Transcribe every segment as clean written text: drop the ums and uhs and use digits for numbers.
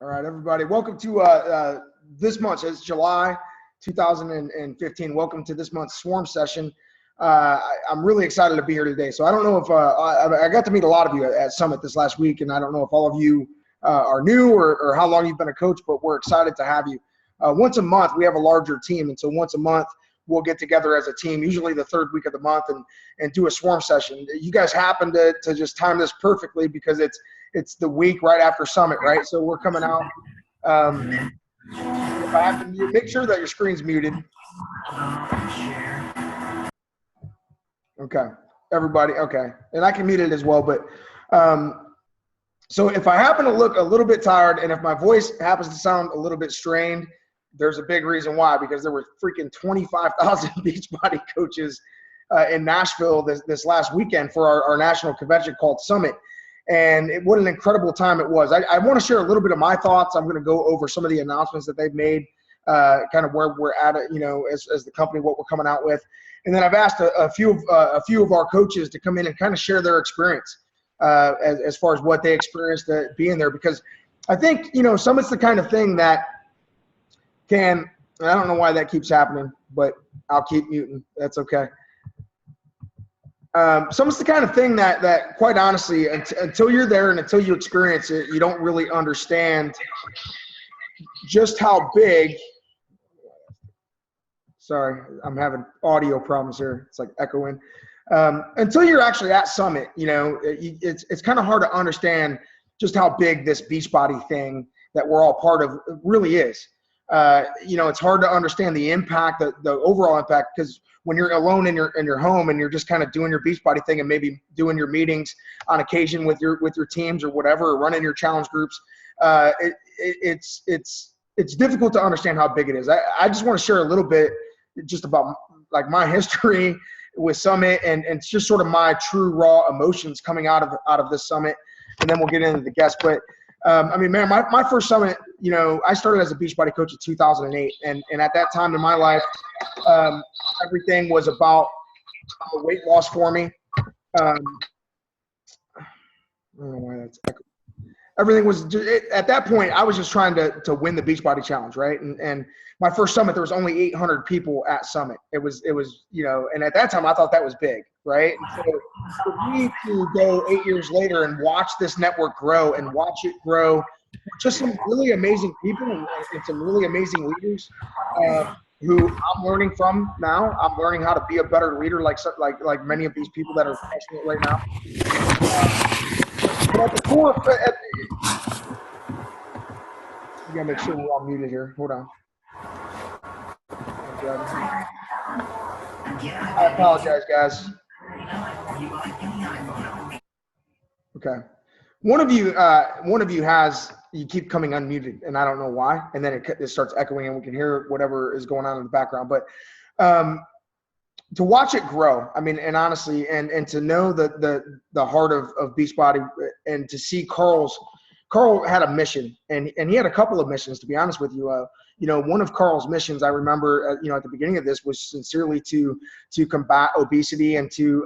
All right, everybody. Welcome to this month's, it's July 2015. Welcome to this month's Swarm session. I'm really excited to be here today. So I don't know if I got to meet a lot of you at Summit this last week, and I don't know if all of you are new or how long you've been a coach, but we're excited to have you. Once a month, we have a larger team, and so once a month, we'll get together as a team, usually the third week of the month, and do a Swarm session. You guys happen to just time this perfectly because it's the week right after Summit, right? So we're coming out. If I have to mute, make sure that your screen's muted. Okay, everybody, okay. And I can mute it as well, but so if I happen to look a little bit tired and if my voice happens to sound a little bit strained, there's a big reason why, because there were freaking 25,000 Beachbody coaches in Nashville this last weekend for our national convention called Summit. And what an incredible time it was. I want to share a little bit of my thoughts. I'm going to go over some of the announcements that they've made, kind of where we're at, as the company, what we're coming out with. And then I've asked a few of our coaches to come in and kind of share their experience as far as what they experienced being there. Because I think, Summit's the kind of thing that I don't know why that keeps happening, but I'll keep muting. That's okay. Summit's the kind of thing that quite honestly, until you're there and until you experience it, you don't really understand just how big. Sorry, I'm having audio problems here. It's like echoing. Until you're actually at Summit, it's kind of hard to understand just how big this Beachbody thing that we're all part of really is. It's hard to understand the impact, the overall impact, because when you're alone in your home and you're just kind of doing your Beachbody thing and maybe doing your meetings on occasion with your teams or whatever, or running your challenge groups, it's difficult to understand how big it is. I just want to share a little bit just about like my history with Summit and it's just sort of my true raw emotions coming out of this Summit, and then we'll get into the guests. But man, my first Summit, I started as a Beachbody coach in 2008. And at that time in my life, everything was about weight loss for me. I don't know why that's echoing. Everything was at that point, I was just trying to win the Beachbody challenge, right? And my first Summit, there was only 800 people at Summit. It was, and at that time I thought that was big, right? And so for me to go 8 years later and watch this network grow and watch it grow, just some really amazing people and some really amazing leaders who I'm learning from now. I'm learning how to be a better leader, like many of these people that are passionate right now. But at the core, you gotta make sure we're all muted here. Hold on. I apologize, guys. Okay. One of you you keep coming unmuted, and I don't know why. And then it starts echoing, and we can hear whatever is going on in the background. But to watch it grow, and honestly, and to know the heart of Beachbody, and to see Carl had a mission, and he had a couple of missions, to be honest with you. One of Carl's missions, I remember, at the beginning of this, was sincerely to combat obesity and to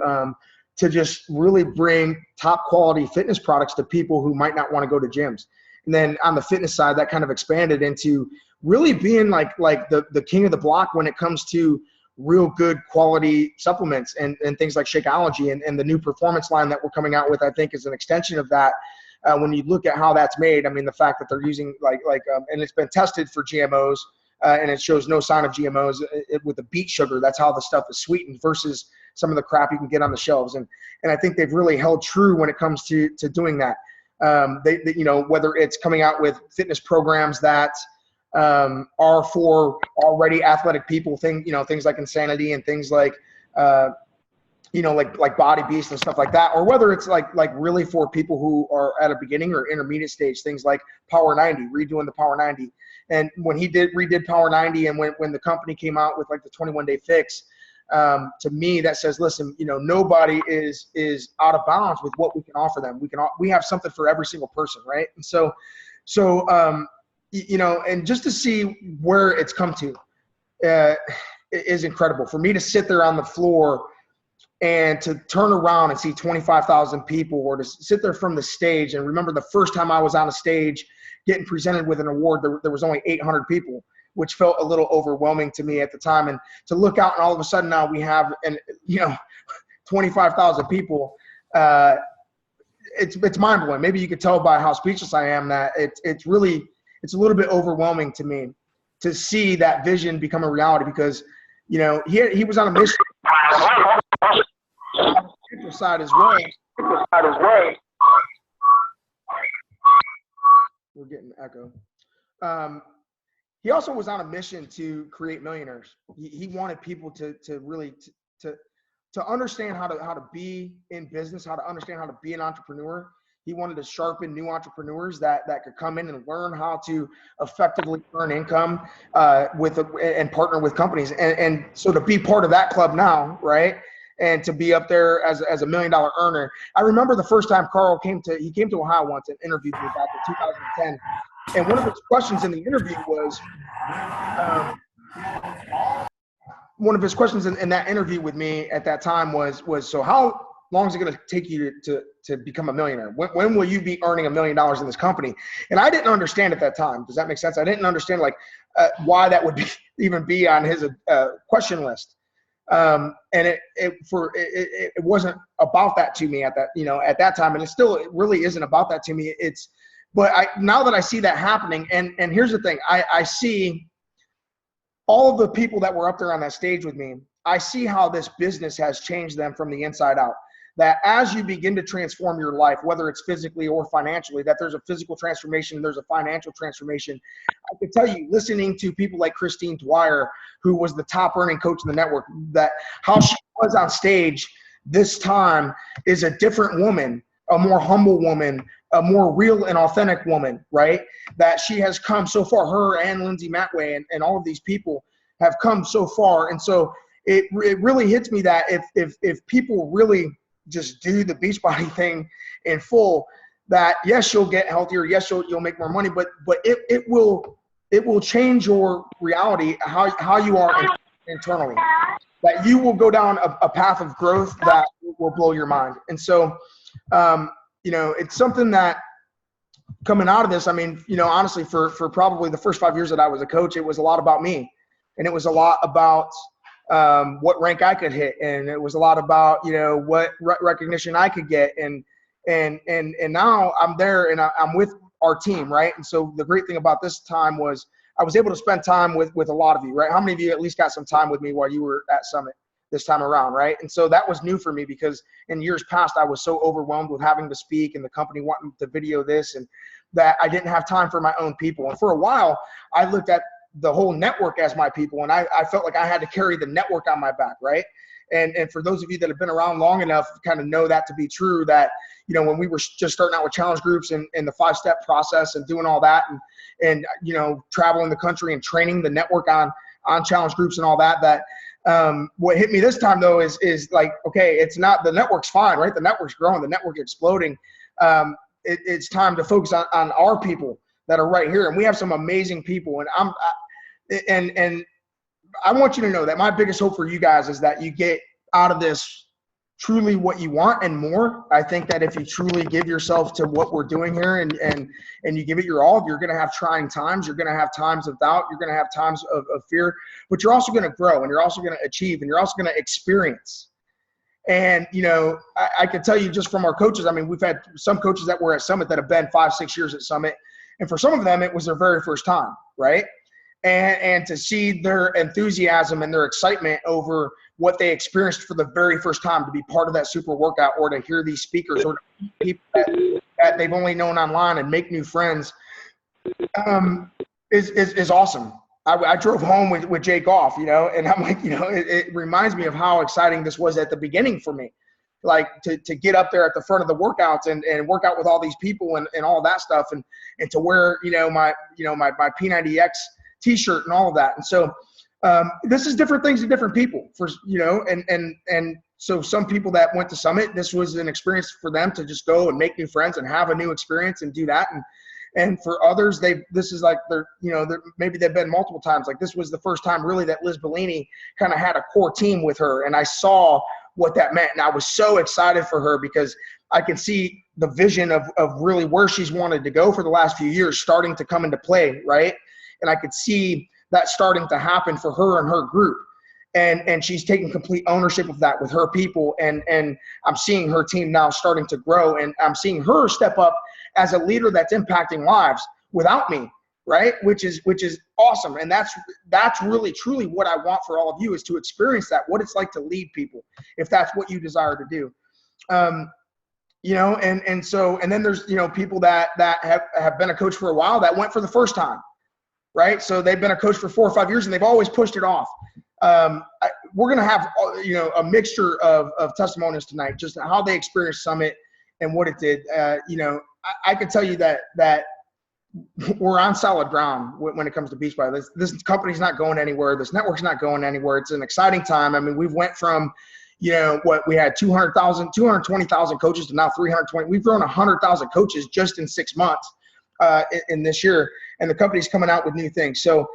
just really bring top quality fitness products to people who might not want to go to gyms. And then on the fitness side, that kind of expanded into really being like the king of the block when it comes to real good quality supplements and things like Shakeology and the new performance line that we're coming out with, I think, is an extension of that. When you look at how that's made, the fact that they're using and it's been tested for GMOs and it shows no sign of GMOs with the beet sugar. That's how the stuff is sweetened versus some of the crap you can get on the shelves. And I think they've really held true when it comes to doing that. They whether it's coming out with fitness programs that are for already athletic people, things like Insanity and things like like Body Beast and stuff like that, or whether it's like really for people who are at a beginning or intermediate stage, things like Power 90, redoing the Power 90. And when he redid Power 90, and when the company came out with like the 21-day fix, to me that says, listen, nobody is out of bounds with what we can offer them. We have something for every single person, right? And so and just to see where it's come to is incredible. For me to sit there on the floor and to turn around and see 25,000 people, or to sit there from the stage and remember the first time I was on a stage getting presented with an award, there was only 800 people, which felt a little overwhelming to me at the time. And to look out and all of a sudden now we have, 25,000 people, it's mind blowing. Maybe you could tell by how speechless I am that it's a little bit overwhelming to me to see that vision become a reality, because, he was on a mission side as well. We're getting echo. He also was on a mission to create millionaires. He wanted people to really understand how to be in business, how to understand how to be an entrepreneur. He wanted to sharpen new entrepreneurs that could come in and learn how to effectively earn income and partner with companies. And so to be part of that club now, right? And to be up there as a $1 million earner. I remember the first time Carl came to Ohio once and interviewed me back in 2010. And one of his questions in the interview was, one of his questions in that interview with me at that time was, so how long is it going to take you to become a millionaire? When will you be earning $1 million in this company? And I didn't understand at that time. Does that make sense? I didn't understand why that would even be on his question list. And it wasn't about that to me at that time. And it really isn't about that to me. But now that I see that happening, and here's the thing, I see all of the people that were up there on that stage with me, I see how this business has changed them from the inside out. That as you begin to transform your life, whether it's physically or financially, that there's a physical transformation, there's a financial transformation. I can tell you, listening to people like Christine Dwyer, who was the top earning coach in the network, that how she was on stage this time is a different woman, a more humble woman, a more real and authentic woman, right? That she has come so far, her and Lindsay Matway and all of these people have come so far. And so it really hits me that if people really just do the Beachbody thing in full, that yes, you'll get healthier, yes, you'll make more money, but it will change your reality, how you are internally. That you will go down a path of growth that will blow your mind. And so it's something that coming out of this, honestly, for probably the first 5 years that I was a coach, it was a lot about me. And it was a lot about what rank I could hit. And it was a lot about, what recognition I could get. And now I'm there and I'm with our team, right? And so the great thing about this time was I was able to spend time with a lot of you, right? How many of you at least got some time with me while you were at Summit this time around, right? And so that was new for me, because in years past, I was so overwhelmed with having to speak and the company wanting to video this, and that I didn't have time for my own people. And for a while, I looked at the whole network as my people, and I felt like I had to carry the network on my back, right? And for those of you that have been around long enough, kind of know that to be true, that, when we were just starting out with challenge groups and the 5-step process and doing all that and traveling the country and training the network on challenge groups and all that, what hit me this time though is like, okay, it's not, the network's fine, right? The network's growing, the network's exploding. It's time to focus on our people that are right here. And we have some amazing people, and I want you to know that my biggest hope for you guys is that you get out of this truly what you want and more. I think that if you truly give yourself to what we're doing here and you give it your all, you're going to have trying times. You're going to have times of doubt. You're going to have times of fear, but you're also going to grow, and you're also going to achieve, and you're also going to experience. And, I can tell you just from our coaches, we've had some coaches that were at Summit that have been 5-6 years at Summit. And for some of them, it was their very first time, right? And to see their enthusiasm and their excitement over what they experienced for the very first time, to be part of that super workout, or to hear these speakers, or to people that they've only known online and make new friends, is awesome. I drove home with Jake Goff, and I'm like, it reminds me of how exciting this was at the beginning for me. Like to get up there at the front of the workouts and work out with all these people and all that stuff, and to wear, my P90X t-shirt and all of that. And so this is different things to different people and so some people that went to Summit, this was an experience for them to just go and make new friends and have a new experience and do that. And for others, this is like maybe they've been multiple times. Like this was the first time really that Liz Bellini kind of had a core team with her. And I saw what that meant. And I was so excited for her, because I can see the vision of really where she's wanted to go for the last few years starting to come into play, right? And I could see that starting to happen for her and her group. And she's taking complete ownership of that with her people. And I'm seeing her team now starting to grow, and I'm seeing her step up as a leader that's impacting lives without me, right? Which is awesome. And that's really, truly what I want for all of you, is to experience that, what it's like to lead people, if that's what you desire to do. You know, and then there's, you know, people that have been a coach for a while that went for the first time, right? So they've been a coach for 4 or 5 years and they've always pushed it off. We're going to have, you know, a mixture of testimonies tonight, just how they experienced Summit and what it did. You know, I can tell you that we're on solid ground when it comes to Beachbody. This company's not going anywhere. This network's not going anywhere. It's an exciting time. I mean, we've went from, you know, what we had 220,000 coaches to now 320. We've grown 100,000 coaches just in 6 months in this year, and the company's coming out with new things. So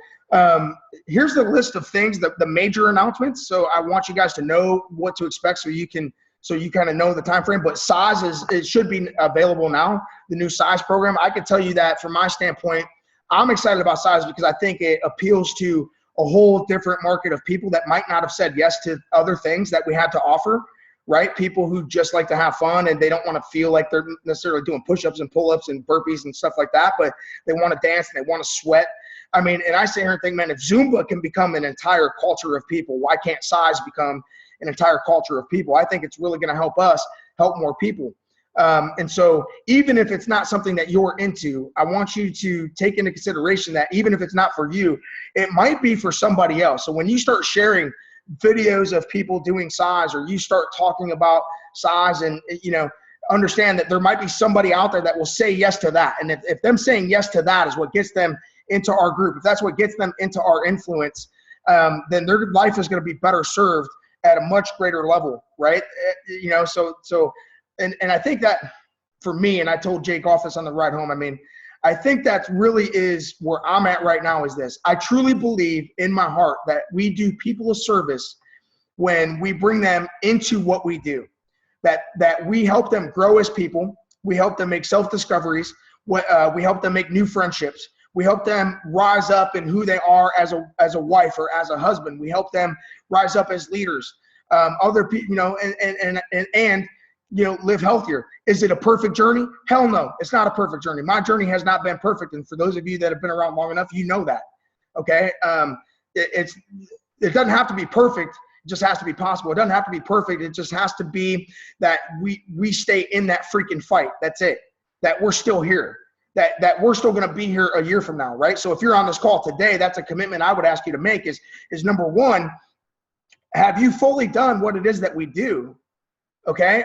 here's the list of things, the major announcements. So I want you guys to know what to expect, so you kind of know the time frame. But size it should be available now, the new size program. I can tell you that from my standpoint, I'm excited about size because I think it appeals to a whole different market of people that might not have said yes to other things that we had to offer, right? People who just like to have fun and they don't want to feel like they're necessarily doing push-ups and pull-ups and burpees and stuff like that, but they want to dance and they want to sweat. I mean, and I sit here and think, man, if Zumba can become an entire culture of people, why can't size become an entire culture of people? I think it's really going to help us help more people. And so even if it's not something that you're into, I want you to take into consideration that even if it's not for you, it might be for somebody else. So when you start sharing videos of people doing size, or you start talking about size, and, you know, understand that there might be somebody out there that will say yes to that. And if them saying yes to that is what gets them into our group, if that's what gets them into our influence, then their life is going to be better served at a much greater level, right? You know, and I think that for me, and I told Jake off this on the ride home, I mean, I think that really is where I'm at right now, is this. I truly believe in my heart that we do people a service when we bring them into what we do, that we help them grow as people. We help them make self-discoveries. We help them make new friendships. We help them rise up in who they are as a wife or as a husband. We help them rise up as leaders. Other people, you know, and you know, live healthier. Is it a perfect journey? Hell no, it's not a perfect journey. My journey has not been perfect, and for those of you that have been around long enough, you know that. Okay, it doesn't have to be perfect. It just has to be possible. It doesn't have to be perfect. It just has to be that we stay in that freaking fight. That's it. That we're still here. That we're still going to be here a year from now, right? So if you're on this call today, that's a commitment I would ask you to make. Is number one, have you fully done what it is that we do? Okay,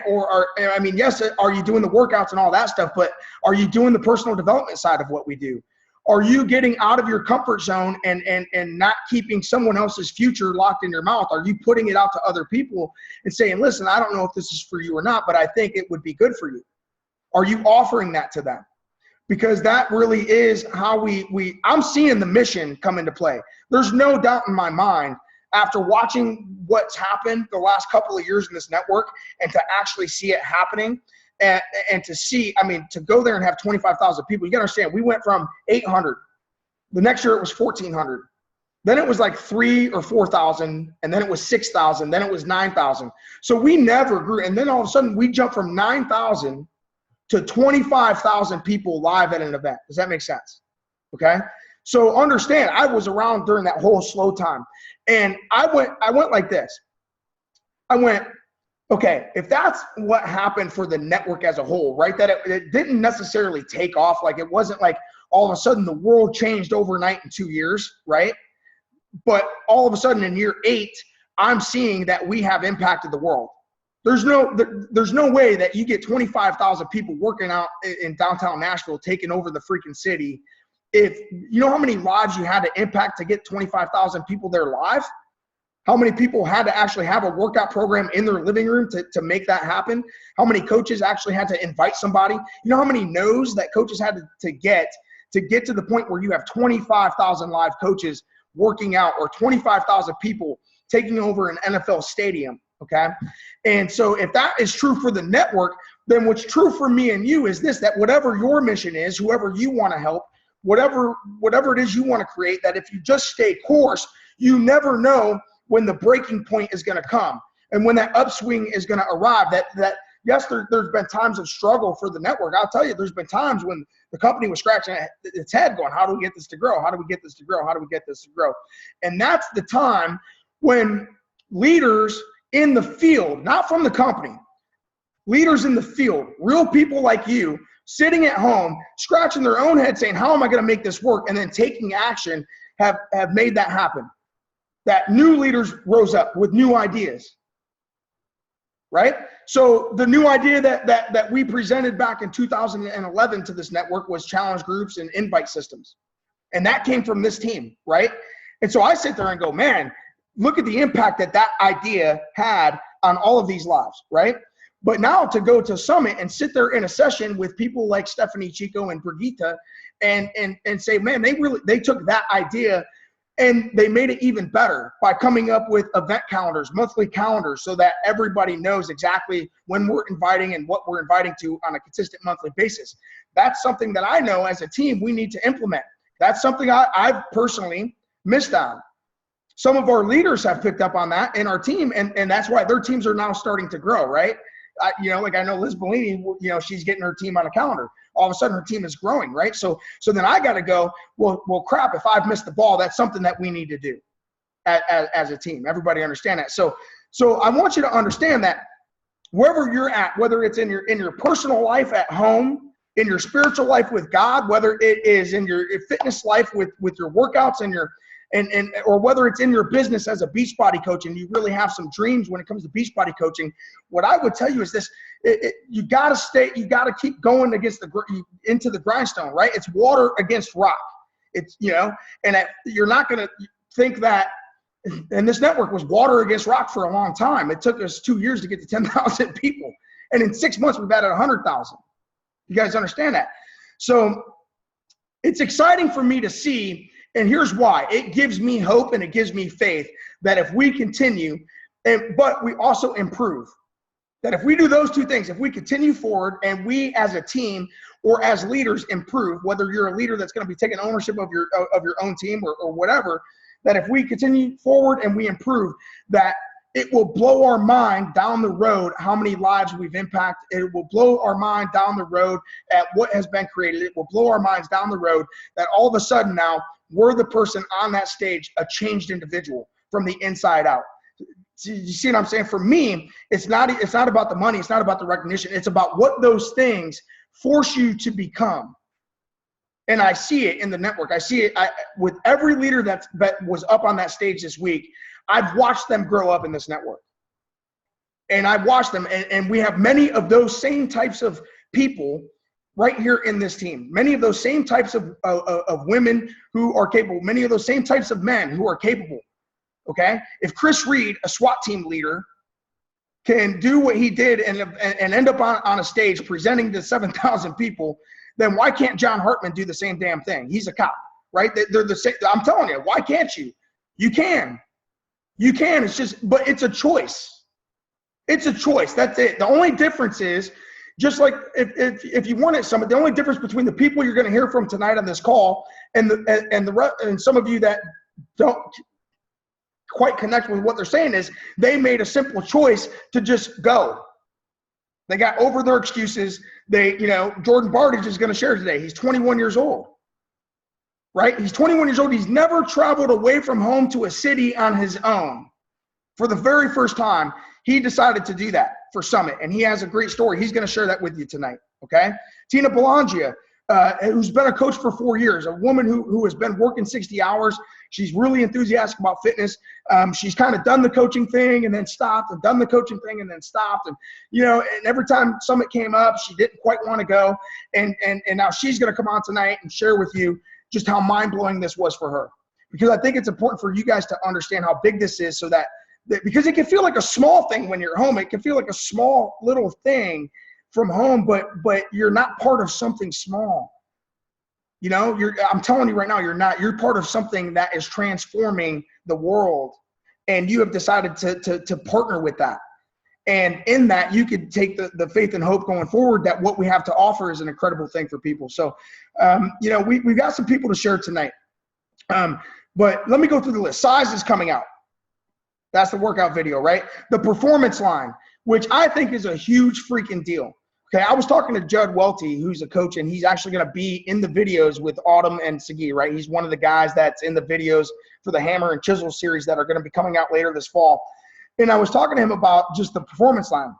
yes, are you doing the workouts and all that stuff, but are you doing the personal development side of what we do? Are you getting out of your comfort zone and not keeping someone else's future locked in your mouth? Are you putting it out to other people and saying, listen, I don't know if this is for you or not, but I think it would be good for you? Are you offering that to them? Because that really is how I'm seeing the mission come into play. There's no doubt in my mind, after watching what's happened the last couple of years in this network, and to actually see it happening, and to see, I mean, to go there and have 25,000 people, you gotta understand, we went from 800. The next year it was 1,400. Then it was like 3,000 or 4,000, and then it was 6,000, then it was 9,000. So we never grew, and then all of a sudden we jumped from 9,000 to 25,000 people live at an event. Does that make sense? Okay. So understand, I was around during that whole slow time, and I went like this. I went, okay, if that's what happened for the network as a whole, right? That it didn't necessarily take off. Like, it wasn't like all of a sudden the world changed overnight in 2 years, right? But all of a sudden in year 8, I'm seeing that we have impacted the world. There's no way that you get 25,000 people working out in downtown Nashville, taking over the freaking city. If you know how many lives you had to impact to get 25,000 people there live, how many people had to actually have a workout program in their living room to make that happen? How many coaches actually had to invite somebody? You know how many no's that coaches had to get to the point where you have 25,000 live coaches working out, or 25,000 people taking over an NFL stadium, okay? And so if that is true for the network, then what's true for me and you is this, that whatever your mission is, whoever you want to help, whatever it is you want to create, that if you just stay course, you never know when the breaking point is going to come and when that upswing is going to arrive. Yes, there's been times of struggle for the network. I'll tell you, there's been times when the company was scratching its head going, how do we get this to grow? How do we get this to grow? How do we get this to grow? And that's the time when leaders in the field, not from the company, leaders in the field, real people like you, sitting at home, scratching their own head saying, how am I going to make this work? And then taking action have made that happen. That new leaders rose up with new ideas, right? So the new idea that we presented back in 2011 to this network was challenge groups and invite systems. And that came from this team, right? And so I sit there and go, man, look at the impact that idea had on all of these lives, right? But now to go to Summit and sit there in a session with people like Stephanie Chico and Brigitte and say, man, they took that idea and they made it even better by coming up with event calendars, monthly calendars, so that everybody knows exactly when we're inviting and what we're inviting to on a consistent monthly basis. That's something that I know as a team we need to implement. That's something I've personally missed on. Some of our leaders have picked up on that in our team, and that's why their teams are now starting to grow, right? Like I know Liz Bellini, she's getting her team on a calendar. All of a sudden her team is growing, right? So then I got to go, well, crap, if I've missed the ball, that's something that we need to do as a team. Everybody understand that. So I want you to understand that wherever you're at, whether it's in your personal life at home, in your spiritual life with God, whether it is in your fitness life with your workouts and or whether it's in your business as a Beachbody coach and you really have some dreams when it comes to Beachbody coaching, what I would tell you is this: you got to keep going into the grindstone, right? It's water against rock. It's, and you're not going to think that. And this network was water against rock for a long time. It took us 2 years to get to 10,000 people, and in 6 months we've added 100,000. You guys understand that? So it's exciting for me to see. And here's why. It gives me hope and it gives me faith that if we continue, but we also improve, that if we do those two things, if we continue forward and we as a team or as leaders improve, whether you're a leader that's going to be taking ownership of your own team or whatever, that if we continue forward and we improve, that it will blow our mind down the road how many lives we've impacted. It will blow our mind down the road at what has been created. It will blow our minds down the road that all of a sudden now we're the person on that stage, a changed individual from the inside out. You see what I'm saying? For me, it's not about the money. It's not about the recognition. It's about what those things force you to become. And I see it in the network. I see it with every leader that was up on that stage this week. I've watched them grow up in this network. And I've watched them. And we have many of those same types of people right here in this team. Many of those same types of women who are capable. Many of those same types of men who are capable. Okay? If Chris Reed, a SWAT team leader, can do what he did and end up on a stage presenting to 7,000 people, then why can't John Hartman do the same damn thing? He's a cop, right? They're the same. I'm telling you, why can't you? You can. You can. It's just, but it's a choice. It's a choice. That's it. The only difference is, just like if you wanted some, the only difference between the people you're going to hear from tonight on this call and some of you that don't quite connect with what they're saying is they made a simple choice to just go. They got over their excuses. Jordan Bardage is going to share today. He's 21 years old, right? He's 21 years old. He's never traveled away from home to a city on his own. For the very first time, he decided to do that for Summit, and he has a great story. He's going to share that with you tonight, okay? Tina Belangia, who's been a coach for 4 years, a woman who has been working 60 hours. She's really enthusiastic about fitness. She's kind of done the coaching thing and then stopped, and done the coaching thing and then stopped. And, and every time Summit came up, she didn't quite want to go. And now she's going to come on tonight and share with you just how mind-blowing this was for her. Because I think it's important for you guys to understand how big this is, so that because it can feel like a small thing when you're home. It can feel like a small little thing from home, but you're not part of something small. I'm telling you right now, you're part of something that is transforming the world, and you have decided to partner with that. And in that, you could take the faith and hope going forward that what we have to offer is an incredible thing for people. So, we've got some people to share tonight. But let me go through the list. Size is coming out. That's the workout video, right? The performance line, which I think is a huge freaking deal. Okay, I was talking to Judd Welty, who's a coach, and he's actually going to be in the videos with Autumn and Sagi, right? He's one of the guys that's in the videos for the Hammer and Chisel series that are going to be coming out later this fall. And I was talking to him about just the performance line.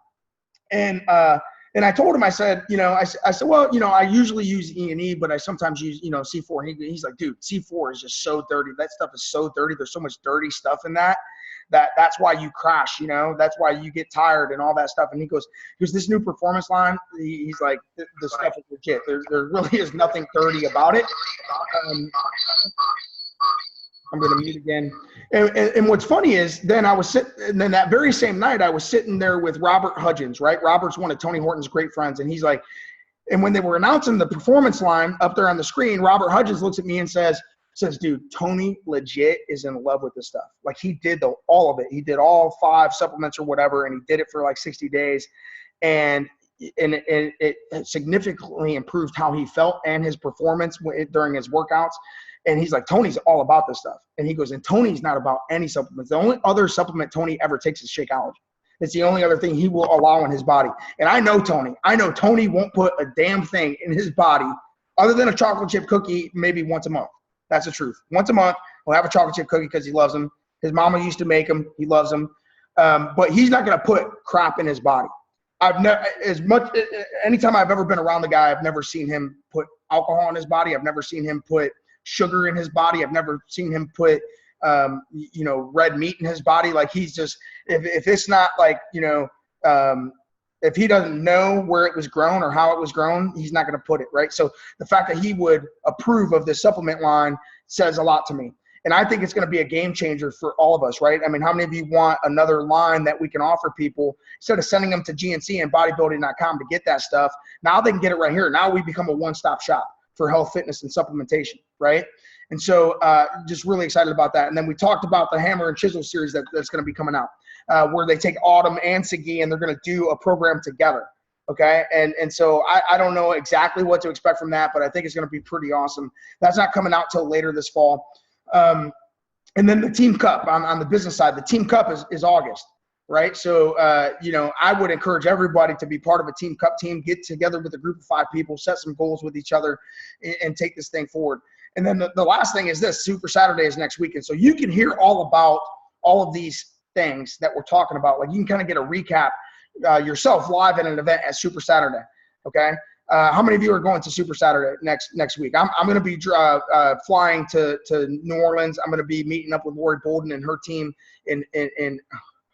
And I told him, I said, I said, well, I usually use E&E, but I sometimes use, C4. And he's like, dude, C4 is just so dirty. That stuff is so dirty. There's so much dirty stuff in that's why you crash, that's why you get tired and all that stuff. And he goes, this new performance line, he's like, the stuff is legit. There really is nothing dirty about it. I'm going to mute again. And what's funny is then and then that very same night, I was sitting there with Robert Hudgens, right? Robert's one of Tony Horton's great friends. And he's like, and when they were announcing the performance line up there on the screen, Robert Hudgens looks at me and says, dude, Tony legit is in love with this stuff. Like he did all of it. He did all 5 supplements or whatever, and he did it for like 60 days. And it significantly improved how he felt and his performance during his workouts. And he's like, Tony's all about this stuff. And he goes, and Tony's not about any supplements. The only other supplement Tony ever takes is Shakeology. It's the only other thing he will allow in his body. And I know Tony. Tony won't put a damn thing in his body other than a chocolate chip cookie maybe once a month. That's the truth. Once a month, he'll have a chocolate chip cookie because he loves them. His mama used to make them. He loves them. But he's not going to put crap in his body. Anytime I've ever been around the guy, I've never seen him put alcohol in his body. I've never seen him put sugar in his body. I've never seen him put, red meat in his body. Like he's just, if it's not like, if he doesn't know where it was grown or how it was grown, he's not going to put it, right? So the fact that he would approve of this supplement line says a lot to me. And I think it's going to be a game changer for all of us, right? I mean, how many of you want another line that we can offer people instead of sending them to GNC and bodybuilding.com to get that stuff? Now they can get it right here. Now we become a one-stop shop for health, fitness, and supplementation, right? And so just really excited about that. And then we talked about the Hammer and Chisel series that's going to be coming out. Where they take Autumn and Sagi and they're going to do a program together, okay? And so I don't know exactly what to expect from that, but I think it's going to be pretty awesome. That's not coming out till later this fall. And then the Team Cup on the business side, the Team Cup is August, right? So, I would encourage everybody to be part of a Team Cup team, get together with a group of 5 people, set some goals with each other, and take this thing forward. And then the last thing is this, Super Saturday is next weekend. So you can hear all about all of these things that we're talking about. Like you can kind of get a recap yourself live at an event at Super Saturday. Okay. How many of you are going to Super Saturday next week? I'm going to be flying to New Orleans. I'm going to be meeting up with Lori Bolden and her team in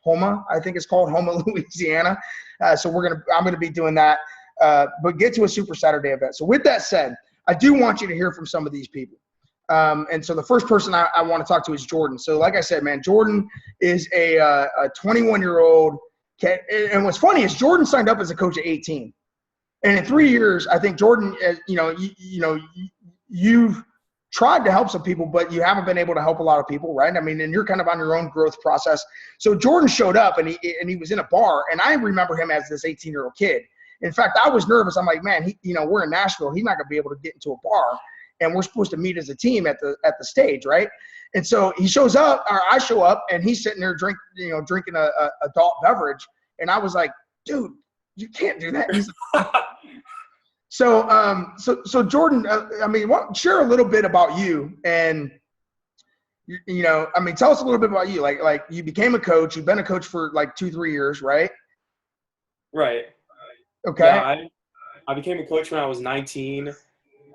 Houma, I think it's called Houma, Louisiana. So I'm going to be doing that, but get to a Super Saturday event. So with that said, I do want you to hear from some of these people. And so the first person I want to talk to is Jordan. So like I said, man, Jordan is a 21-year-old kid. And what's funny is Jordan signed up as a coach at 18. And in 3 years, I think Jordan, you've tried to help some people, but you haven't been able to help a lot of people, right? I mean, and you're kind of on your own growth process. So Jordan showed up and he was in a bar, and I remember him as this 18-year-old kid. In fact, I was nervous. I'm like, man, we're in Nashville. He's not going to be able to get into a bar. And we're supposed to meet as a team at the stage, right? And so he shows up, or I show up, and he's sitting there drinking a adult beverage, and I was like, dude, you can't do that. He's like, so Jordan, share a little bit about you, and tell us a little bit about you. Like you became a coach. You've been a coach for like 2-3 years, right? Right. Okay. Yeah, I became a coach when I was 19.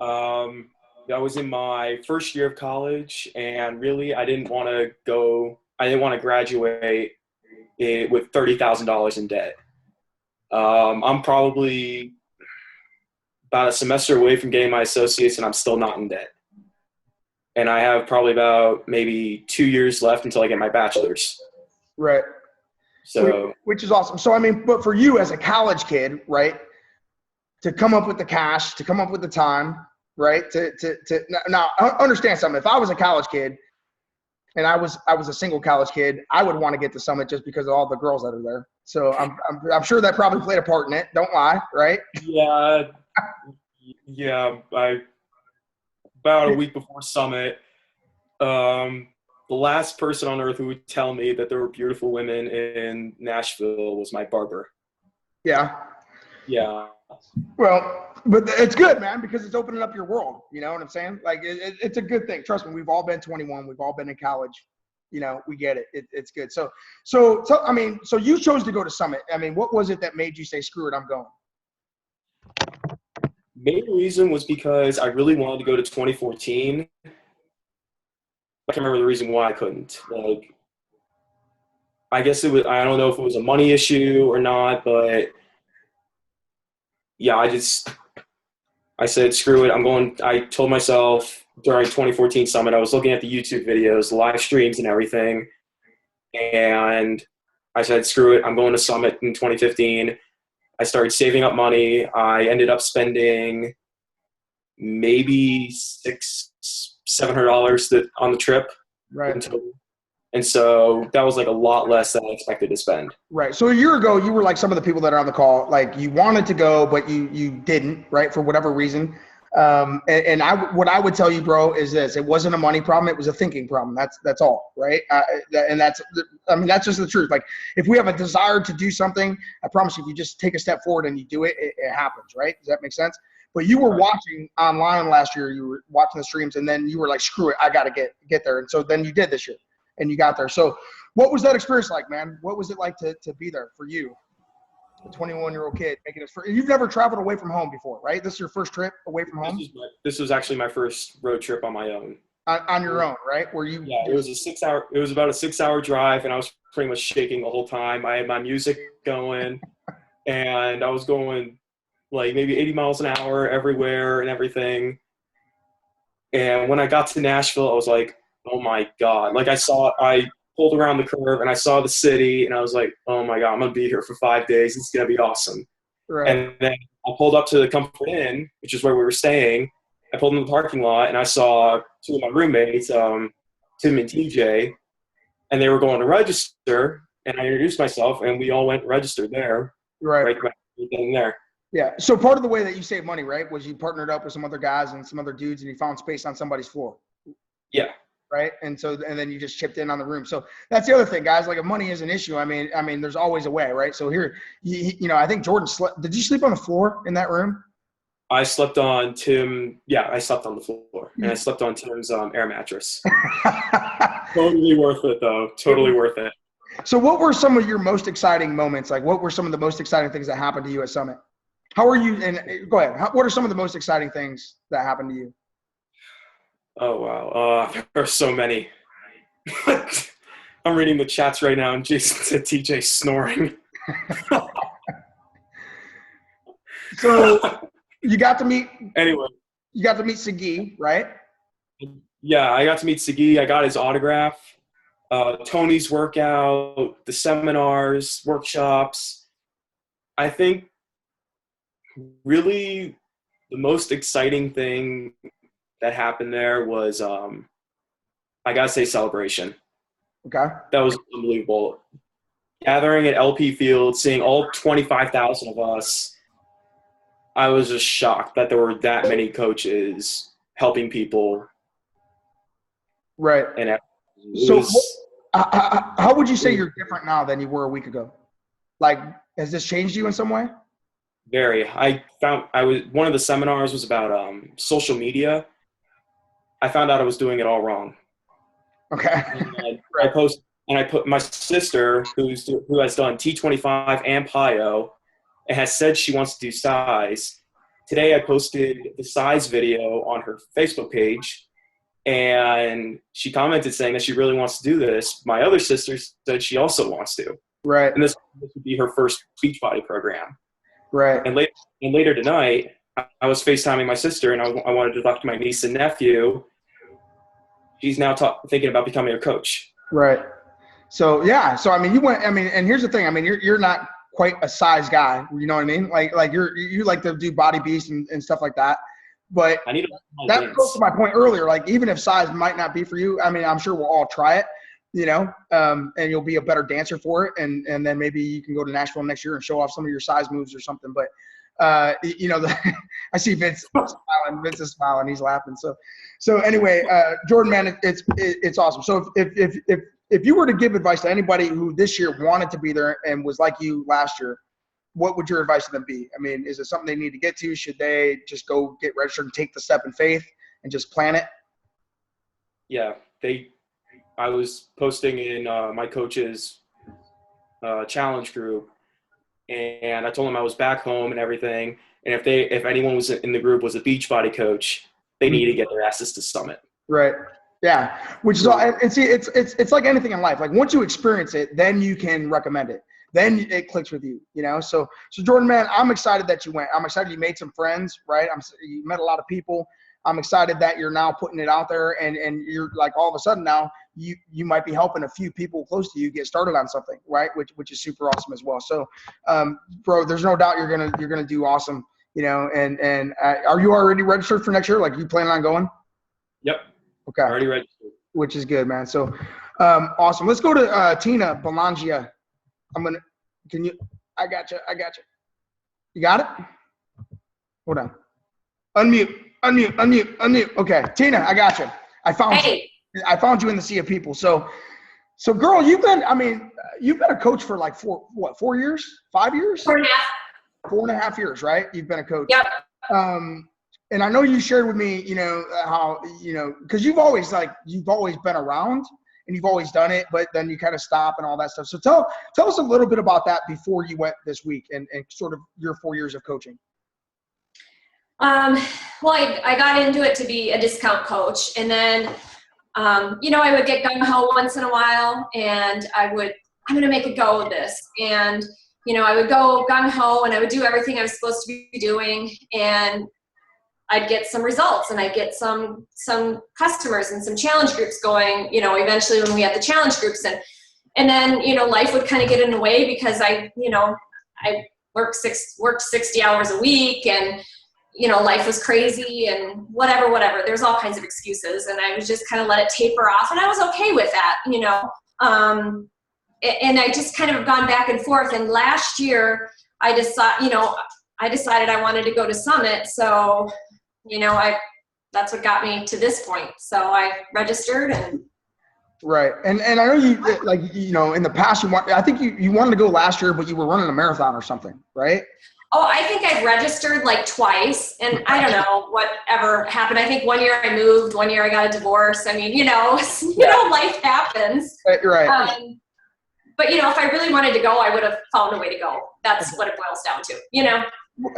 I was in my first year of college, and really I didn't want to graduate with $30,000 in debt. I'm probably about a semester away from getting my associates, and I'm still not in debt. And I have probably about maybe 2 years left until I get my bachelor's. Right. So, which is awesome. So, but for you as a college kid, right, to come up with the cash, to come up with the time, right, now understand something. If I was a college kid and I was a single college kid, I would want to get to Summit just because of all the girls that are there, So I'm sure that probably played a part in it. Don't lie, right? Yeah, yeah. About a week before Summit, the last person on earth who would tell me that there were beautiful women in Nashville was my barber. Yeah. Yeah. Well, but it's good, man, because it's opening up your world. You know what I'm saying? Like it's a good thing. Trust me, we've all been 21. We've all been in college. You know, we get it. It's good. So I mean, so you chose to go to Summit. I mean, what was it that made you say, screw it, I'm going? Main reason was because I really wanted to go to 2014. I can't remember the reason why I couldn't. Like, I guess it was, I don't know if it was a money issue or not, but yeah, I said, screw it. I told myself during 2014 Summit, I was looking at the YouTube videos, live streams and everything. And I said, screw it. I'm going to Summit in 2015. I started saving up money. I ended up spending maybe $700 on the trip. Right. And so that was like a lot less than I expected to spend. Right. So a year ago, you were like some of the people that are on the call, like you wanted to go, but you didn't, right? For whatever reason. What I would tell you, bro, is this: it wasn't a money problem; it was a thinking problem. That's all, right? That's just the truth. Like if we have a desire to do something, I promise you, if you just take a step forward and you do it, it happens, right? Does that make sense? But you were watching online last year. You were watching the streams, and then you were like, "Screw it, I got to get there." And so then you did this year, and you got there. So, what was that experience like, man? What was it like to be there for you? A 21-year-old kid making his first. You've never traveled away from home before, right? This is your first trip away from home. This was actually my first road trip on my own. On your own, right? Where you? Yeah, it was about a 6-hour drive, and I was pretty much shaking the whole time. I had my music going, and I was going like maybe 80 miles an hour everywhere and everything. And when I got to Nashville, I was like, oh my God! Like I pulled around the curve and I saw the city and I was like, oh my God, I'm going to be here for 5 days. It's going to be awesome. Right. And then I pulled up to the Comfort Inn, which is where we were staying. I pulled in the parking lot and I saw two of my roommates, Tim and TJ, and they were going to register. And I introduced myself and we all went and registered there. Right there. Yeah. So part of the way that you saved money, right, was you partnered up with some other guys and some other dudes and you found space on somebody's floor. Yeah. Right. And then you just chipped in on the room. So that's the other thing, guys. Like if money is an issue, I mean, there's always a way, right? So here, I think Jordan slept. Did you sleep on the floor in that room? I slept on Tim. Yeah, I slept on the floor, and I slept on Tim's air mattress. Totally worth it, though. Totally worth it. So what were some of your most exciting moments? Like what were some of the most exciting things that happened to you at Summit? How are you? And go ahead. What are some of the most exciting things that happened to you? Oh, wow. There are so many. I'm reading the chats right now, and Jason said TJ snoring. So you got to meet – anyway. You got to meet Sagi, right? Yeah, I got to meet Sagi. I got his autograph. Tony's workout, the seminars, workshops. I think really the most exciting thing – that happened there was, I gotta say, celebration. Okay. That was unbelievable. Gathering at LP Field, seeing all 25,000 of us, I was just shocked that there were that many coaches helping people. Right. And so how would you say you're different now than you were a week ago? Like, has this changed you in some way? Very. One of the seminars was about social media. I found out I was doing it all wrong. Okay. I put my sister, who has done T25 and PIO, and has said she wants to do size. Today I posted the size video on her Facebook page, and she commented saying that she really wants to do this. My other sister said she also wants to. Right. And this would be her first Beachbody program. Right. And later tonight, I was FaceTiming my sister, and I wanted to talk to my niece and nephew. She's now thinking about becoming a coach. Right. So, yeah. So, I mean, and here's the thing. I mean, you're not quite a size guy. You know what I mean? Like you like to do body beast and stuff like that. But that goes to my point earlier. Like, even if size might not be for you, I mean, I'm sure we'll all try it. and you'll be a better dancer for it. And then maybe you can go to Nashville next year and show off some of your size moves or something. But, I see Vince smiling. Vince is smiling. He's laughing. So anyway, Jordan, man, it's awesome. So if you were to give advice to anybody who this year wanted to be there and was like you last year, what would your advice to them be? I mean, is it something they need to get to? Should they just go get registered and take the step in faith and just plan it? Yeah, I was posting in my coach's challenge group, and I told them I was back home and everything. And if anyone was in the group was a Beachbody coach, they need to get their asses to Summit. Right. Yeah. Which is all. And see, it's like anything in life. Like once you experience it, then you can recommend it. Then it clicks with you. So Jordan, man, I'm excited that you went. I'm excited you made some friends. Right. You met a lot of people. I'm excited that you're now putting it out there, and you're like all of a sudden now you might be helping a few people close to you get started on something, right? Which is super awesome as well. So, bro, there's no doubt you're gonna do awesome. And are you already registered for next year? Like you planning on going? Yep. Okay. Already registered. Which is good, man. So, awesome. Let's go to Tina Belangia. I got you. You got it? Hold on. Unmute. Okay. Tina, I got you. I found you in the sea of people. So girl, you've been a coach for like 4 years, 5 years? 4.5. 4.5 years, right? You've been a coach. Yep. And I know you shared with me, how, because you've always been around and you've always done it, but then you kind of stop and all that stuff. So tell us a little bit about that before you went this week and sort of your 4 years of coaching. Well, I got into it to be a discount coach, and then, I would get gung-ho once in a while, and I'm going to make a go of this. And, I would go gung-ho, and I would do everything I was supposed to be doing, and I'd get some results, and I'd get some customers and some challenge groups going, eventually when we had the challenge groups. And then, life would kind of get in the way because I worked 60 hours a week, and life was crazy and whatever. There's all kinds of excuses, and I was just kind of let it taper off, and I was okay with that, and I just kind of have gone back and forth. And last year I decided I wanted to go to Summit. So, that's what got me to this point. So I registered and. Right. And I know you, in the past, I think you wanted to go last year, but you were running a marathon or something, right? Oh, I think I've registered like twice, and I don't know whatever happened. I think 1 year I moved, 1 year I got a divorce. I mean, life happens. Right. But if I really wanted to go, I would have found a way to go. That's what it boils down to,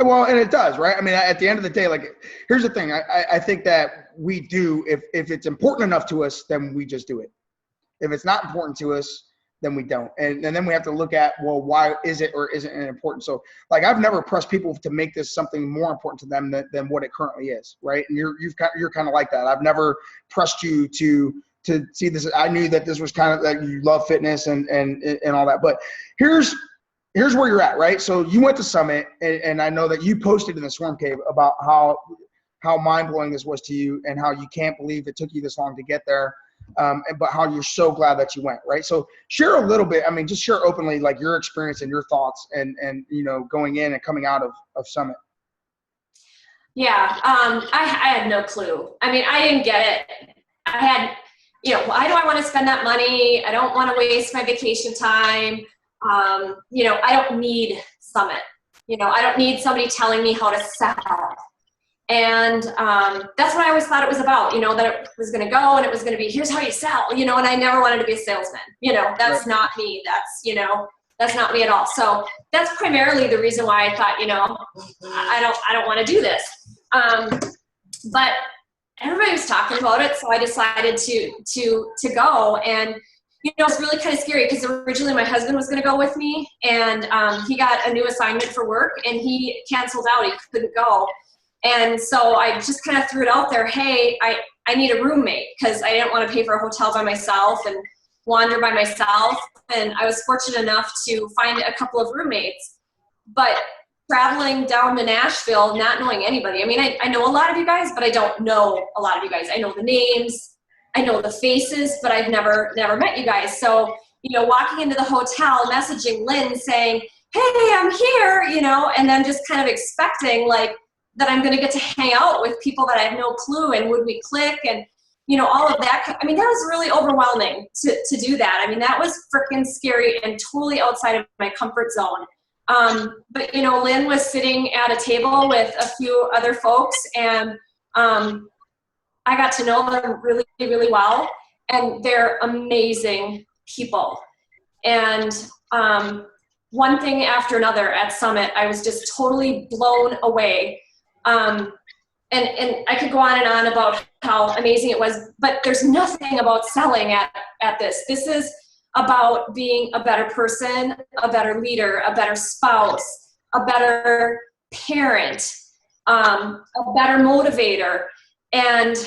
Well, and it does, right? I mean, at the end of the day, like, here's the thing. I think that we do, if it's important enough to us, then we just do it. If it's not important to us, then we don't. And then we have to look at, well, why is it or isn't it important? So, like, I've never pressed people to make this something more important to them than what it currently is, right? And you're kind of like that. I've never pressed you to see this. I knew that this was kind of like you love fitness and all that. But here's where you're at, right? So you went to Summit, and I know that you posted in the Swarm Cave about how mind-blowing this was to you and how you can't believe it took you this long to get there. But how you're so glad that you went, right? So share a little bit. I mean, just share openly, like, your experience and your thoughts and going in and coming out of Summit. Yeah. I had no clue. I mean, I didn't get it. I had, why do I want to spend that money? I don't want to waste my vacation time. I don't need Summit. I don't need somebody telling me how to sell. And that's what I always thought it was about, that it was going to go and it was going to be, here's how you sell, and I never wanted to be a salesman. That's right. Not me. That's not me at all. So that's primarily the reason why I thought, I don't want to do this. But everybody was talking about it. So I decided to go, and, it's really kind of scary because originally my husband was going to go with me, and he got a new assignment for work and he canceled out. He couldn't go. And so I just kind of threw it out there. Hey, I need a roommate, because I didn't want to pay for a hotel by myself and wander by myself. And I was fortunate enough to find a couple of roommates. But traveling down to Nashville, not knowing anybody. I mean, I know a lot of you guys, but I don't know a lot of you guys. I know the names. I know the faces, but I've never met you guys. So, walking into the hotel, messaging Lynn saying, hey, I'm here, and then just kind of expecting like that I'm going to get to hang out with people that I have no clue, and would we click, and all of that. I mean, that was really overwhelming to do that. I mean, that was freaking scary and totally outside of my comfort zone. But Lynn was sitting at a table with a few other folks, and I got to know them really, really well, and they're amazing people. And one thing after another at Summit, I was just totally blown away. And I could go on and on about how amazing it was, but there's nothing about selling at this. This is about being a better person, a better leader, a better spouse, a better parent, a better motivator. And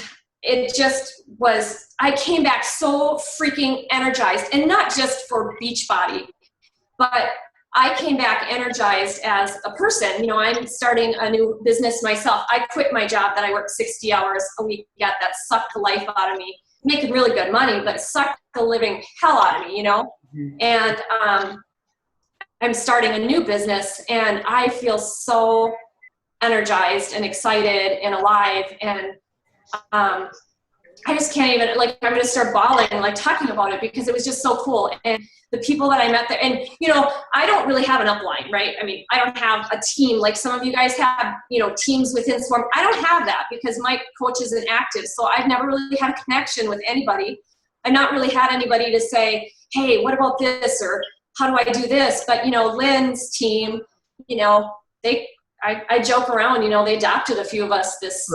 it just was, I came back so freaking energized, and not just for Beachbody, but I came back energized as a person. I'm starting a new business myself. I quit my job that I worked 60 hours a week at, that sucked the life out of me, making really good money, but it sucked the living hell out of me, Mm-hmm. And I'm starting a new business, and I feel so energized and excited and alive. And I just can't even, like, I'm going to start bawling, like, talking about it, because it was just so cool. And the people that I met there, and, I don't really have an upline, right? I mean, I don't have a team like some of you guys have, teams within Swarm. I don't have that because my coach isn't active. So I've never really had a connection with anybody. I've not really had anybody to say, hey, what about this? Or how do I do this? But, Lynn's team, I joke around, they adopted a few of us this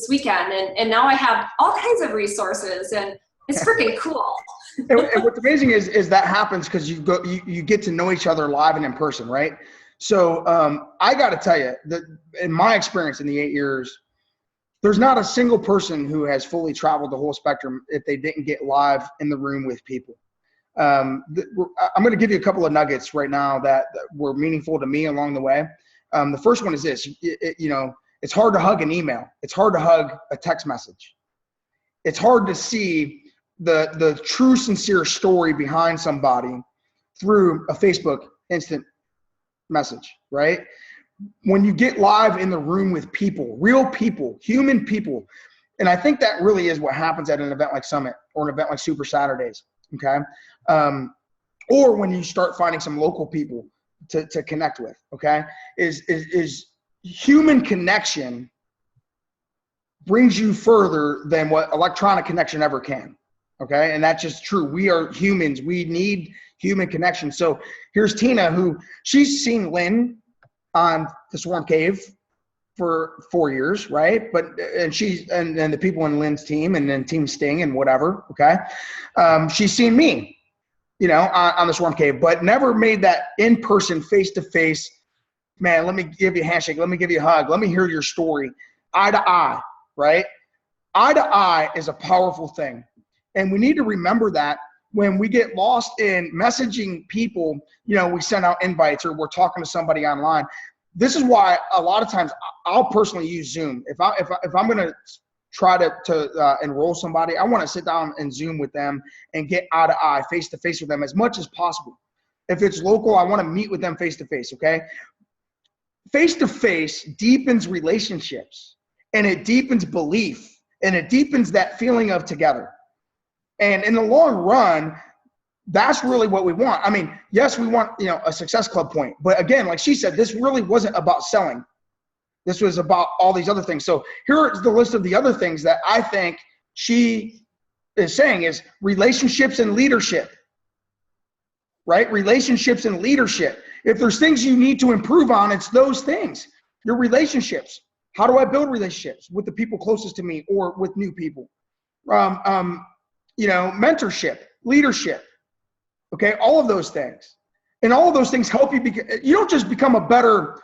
weekend, and now I have all kinds of resources, and it's freaking cool. And what's amazing is that happens because you get to know each other live and in person, right? So I got to tell you that in my experience in the 8 years, there's not a single person who has fully traveled the whole spectrum if they didn't get live in the room with people. I'm going to give you a couple of nuggets right now that were meaningful to me along the way. The first one is this, it's hard to hug an email. It's hard to hug a text message. It's hard to see the true, sincere story behind somebody through a Facebook instant message, right? When you get live in the room with people, real people, human people, and I think that really is what happens at an event like Summit or an event like Super Saturdays, okay? Or when you start finding some local people to connect with, okay? Is human connection brings you further than what electronic connection ever can, okay? And that's just true. We are humans. We need human connection. So here's Tina, who she's seen Lynn on the Swarm Cave for 4 years, right? And the people in Lynn's team, and then Team Sting and whatever, okay? She's seen me, on the Swarm Cave, but never made that in-person, face-to-face, man, let me give you a handshake, let me give you a hug, let me hear your story, eye to eye, right? Eye to eye is a powerful thing. And we need to remember that when we get lost in messaging people, we send out invites or we're talking to somebody online. This is why a lot of times I'll personally use Zoom. If I'm going to try to enroll somebody, I want to sit down and Zoom with them and get eye to eye, face to face with them as much as possible. If it's local, I want to meet with them face to face, okay? Face to face deepens relationships, and it deepens belief, and it deepens that feeling of together. And in the long run, that's really what we want. I mean, yes, we want, a Success Club point. But again, like she said, this really wasn't about selling. This was about all these other things. So here is the list of the other things that I think she is saying is relationships and leadership, right? Relationships and leadership. If there's things you need to improve on, it's those things. Your relationships. How do I build relationships with the people closest to me or with new people? Mentorship, leadership, okay? All of those things. And all of those things help you. You don't just become a better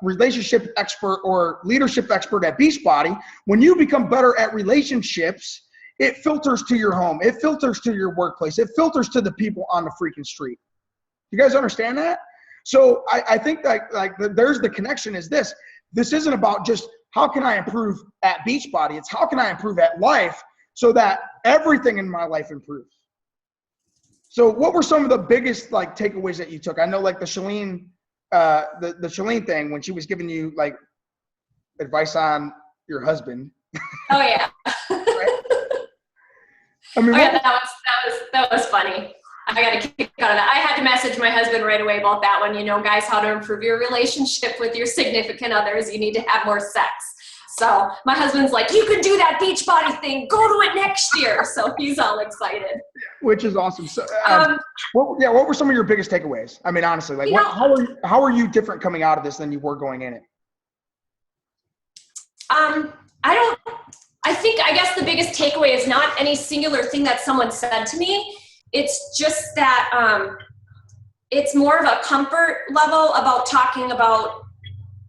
relationship expert or leadership expert at Beachbody. When you become better at relationships, it filters to your home. It filters to your workplace. It filters to the people on the freaking street. You guys understand that? So I think there's the connection is this. This isn't about just how can I improve at Beachbody. It's how can I improve at life so that everything in my life improved. So what were some of the biggest like takeaways that you took? I know like the Shalene thing when she was giving you like advice on your husband. Oh yeah. Right? I mean, Oh yeah, that was funny. I got a kick out of that. I had to message my husband right away about that one. You know, guys, how to improve your relationship with your significant others. You need to have more sex. So my husband's like, you can do that Beachbody thing. Go to it next year. So he's all excited. Which is awesome. So, what were some of your biggest takeaways? I mean, honestly, like, how are you different coming out of this than you were going in it? I guess the biggest takeaway is not any singular thing that someone said to me. It's just that it's more of a comfort level about talking about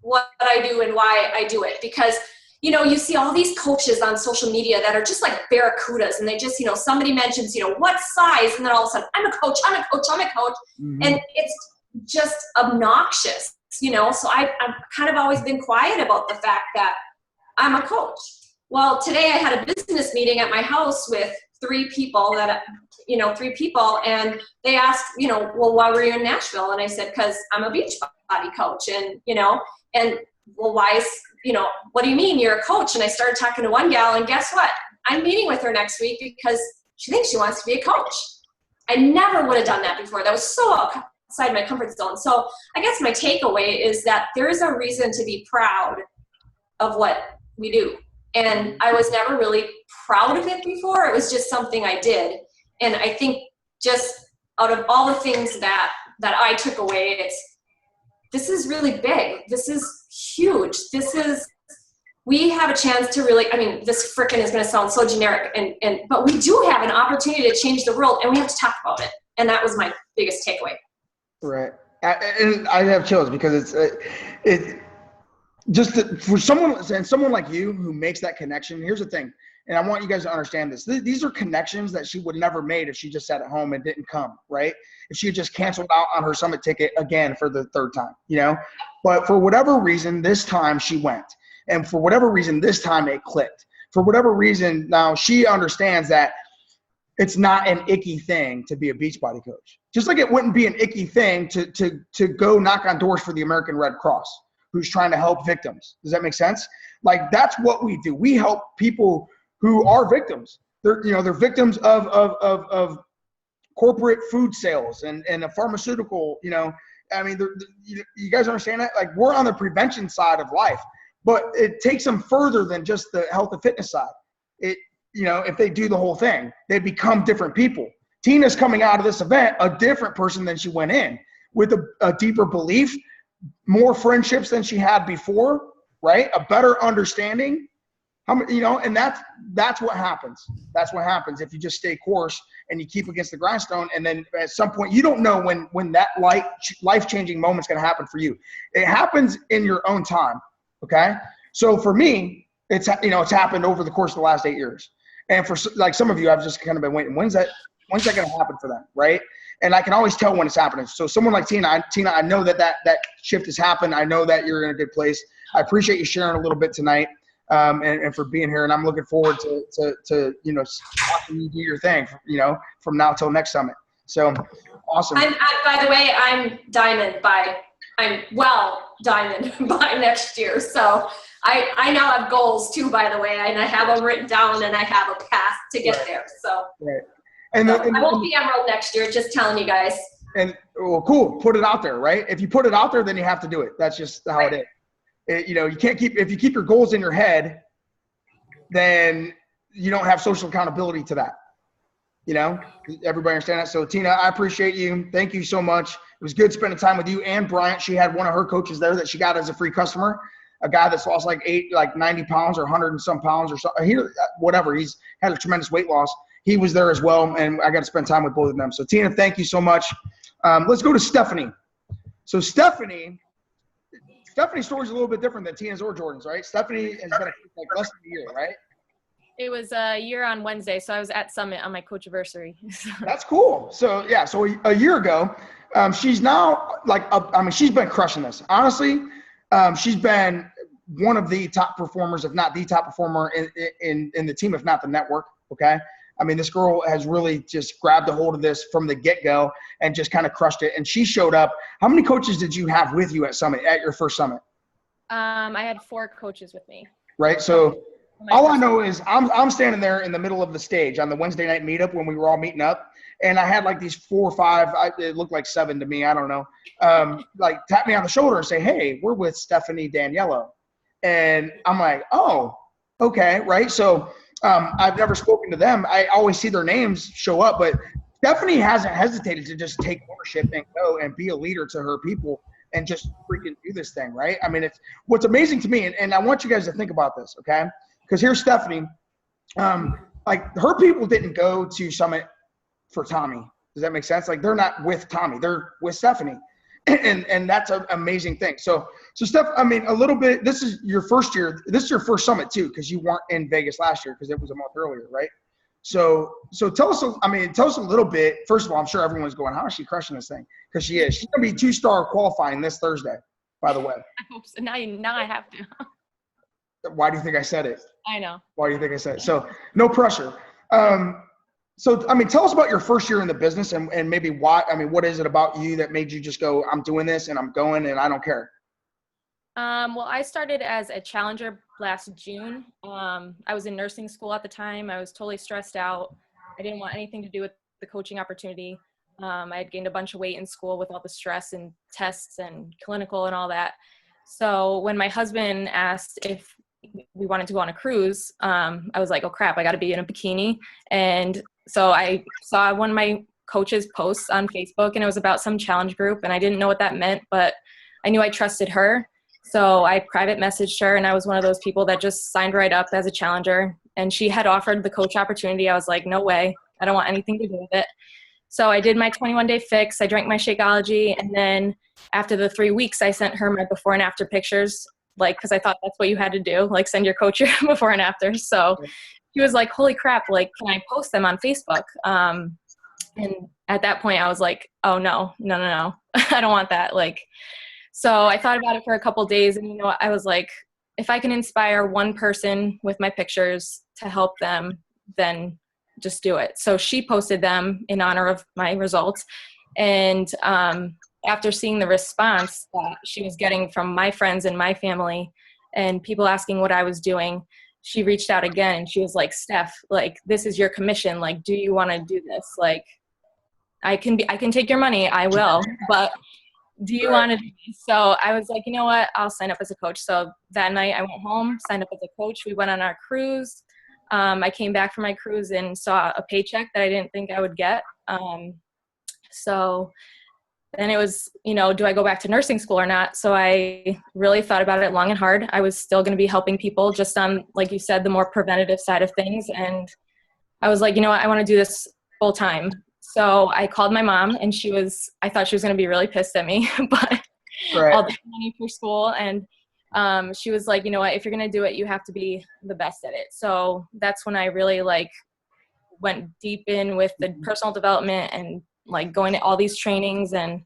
what I do and why I do it. Because, you know, you see all these coaches on social media that are just like barracudas, and they just, you know, somebody mentions, you know, what size, and then all of a sudden, I'm a coach. Mm-hmm. And it's just obnoxious, you know? So I've kind of always been quiet about the fact that I'm a coach. Well, today I had a business meeting at my house with three people, and they asked, you know, well, why were you in Nashville? And I said, because I'm a Beachbody coach, and, you know, and well, why is, you know, what do you mean you're a coach? And I started talking to one gal, and guess what? I'm meeting with her next week because she thinks she wants to be a coach. I never would have done that before. That was so outside my comfort zone. So I guess my takeaway is that there is a reason to be proud of what we do. And I was never really proud of it before. It was just something I did. And I think just out of all the things that I took away, this is really big. This is huge. We have a chance to really, I mean, this frickin' is going to sound so generic, but we do have an opportunity to change the world, and we have to talk about it. And that was my biggest takeaway. Right. And I have chills because for someone like you who makes that connection. Here's the thing, and I want you guys to understand this. These are connections that she would never made if she just sat at home and didn't come, right? If she had just canceled out on her summit ticket again for the third time, you know? But for whatever reason, this time she went. And for whatever reason, this time it clicked. For whatever reason, now she understands that it's not an icky thing to be a Beachbody coach. Just like it wouldn't be an icky thing to go knock on doors for the American Red Cross, who's trying to help victims. Does that make sense? Like, that's what we do. We help people who are victims. They're victims of corporate food sales and a pharmaceutical, you know, I mean, you guys understand that? Like, we're on the prevention side of life, but it takes them further than just the health and fitness side. You know, if they do the whole thing, they become different people. Tina's coming out of this event a different person than she went in, with a deeper belief, more friendships than she had before, right? A better understanding. You know, and that's what happens. That's what happens if you just stay course and you keep against the grindstone. And then at some point, you don't know when that life-changing moment's going to happen for you. It happens in your own time. Okay. So for me, it's happened over the course of the last 8 years. And for like some of you, I've just kind of been waiting. When's that going to happen for them? Right. And I can always tell when it's happening. So someone like Tina, I know that shift has happened. I know that you're in a good place. I appreciate you sharing a little bit tonight. And for being here, and I'm looking forward to you know, watching you do your thing, you know, from now till next summit. So awesome. By the way, I'm diamond by next year. So I now have goals too, by the way, and I have them written down, and I have a path to get there. So, right. I won't be emerald next year. Just telling you guys. And well, cool. Put it out there, right? If you put it out there, then you have to do it. That's just how it is. You know, you can't if you keep your goals in your head, then you don't have social accountability to that. You know, everybody understand that? So Tina, I appreciate you. Thank you so much. It was good spending time with you and Bryant. She had one of her coaches there that she got as a free customer, a guy that's lost like 90 pounds or 100 and some pounds or something. Whatever. He's had a tremendous weight loss. He was there as well, and I got to spend time with both of them. So Tina, thank you so much. Let's go to Stephanie. So Stephanie's story is a little bit different than Tina's or Jordan's, right? Stephanie has been like less than a year, right? It was a year on Wednesday, so I was at Summit on my coach anniversary. That's cool. So yeah, so a year ago, she's now she's been crushing this. Honestly, she's been one of the top performers, if not the top performer in the team, if not the network, Okay. I mean, this girl has really just grabbed a hold of this from the get-go and just kind of crushed it. And she showed up. How many coaches did you have with you at Summit, at your first Summit? I had 4 coaches with me. Right. So My all I first- know is I'm standing there in the middle of the stage on the Wednesday night meetup when we were all meeting up. And I had like these 4 or 5, it looked like 7 to me. I don't know. Like tap me on the shoulder and say, hey, we're with Stephanie Daniello. And I'm like, oh, okay. Right. So I've never spoken to them. I always see their names show up, but Stephanie hasn't hesitated to just take ownership and go and be a leader to her people and just freaking do this thing, right? I mean, it's what's amazing to me, and I want you guys to think about this, okay? Because here's Stephanie. Like her people didn't go to Summit for Tommy. Does that make sense? Like they're not with Tommy, they're with Stephanie. And that's an amazing thing. So Steph, I mean, a little bit, this is your first year. This is your first Summit too, because you weren't in Vegas last year because it was a month earlier, right? So tell us a little bit. First of all, I'm sure everyone's going, how is she crushing this thing? Because she is. She's going to be 2-star qualifying this Thursday, by the way. I hope so. Now I have to. Why do you think I said it? I know. Why do you think I said it? So no pressure. So, I mean, tell us about your first year in the business and maybe why, I mean, what is it about you that made you just go, I'm doing this and I'm going and I don't care? Well, I started as a challenger last June. I was in nursing school at the time. I was totally stressed out. I didn't want anything to do with the coaching opportunity. I had gained a bunch of weight in school with all the stress and tests and clinical and all that. So when my husband asked if we wanted to go on a cruise, I was like, oh crap, I got to be in a bikini. And so I saw one of my coaches' posts on Facebook, and it was about some challenge group, and I didn't know what that meant, but I knew I trusted her. So I private messaged her, and I was one of those people that just signed right up as a challenger. And she had offered the coach opportunity. I was like, no way. I don't want anything to do with it. So I did my 21-day fix. I drank my Shakeology. And then after the 3 weeks, I sent her my before and after pictures, like, because I thought that's what you had to do, like send your coach your before and after. So she was like, holy crap, like, can I post them on Facebook? And at that point, I was like, oh, no. I don't want that. Like, so I thought about it for a couple of days, and, you know, I was like, if I can inspire one person with my pictures to help them, then just do it. So she posted them in honor of my results. And after seeing the response that she was getting from my friends and my family and people asking what I was doing, she reached out again, and she was like, Steph, like, this is your commission. Like, do you want to do this? Like, I can take your money. I will, but do you want to do this? So I was like, you know what? I'll sign up as a coach. So that night I went home, signed up as a coach. We went on our cruise. I came back from my cruise and saw a paycheck that I didn't think I would get. So then it was, you know, do I go back to nursing school or not? So I really thought about it long and hard. I was still going to be helping people just on, like you said, the more preventative side of things. And I was like, you know what? I want to do this full time. So I called my mom, and I thought she was going to be really pissed at me, but Right. all the money for school. And she was like, you know what, if you're going to do it, you have to be the best at it. So that's when I really like went deep in with the personal development and like going to all these trainings. And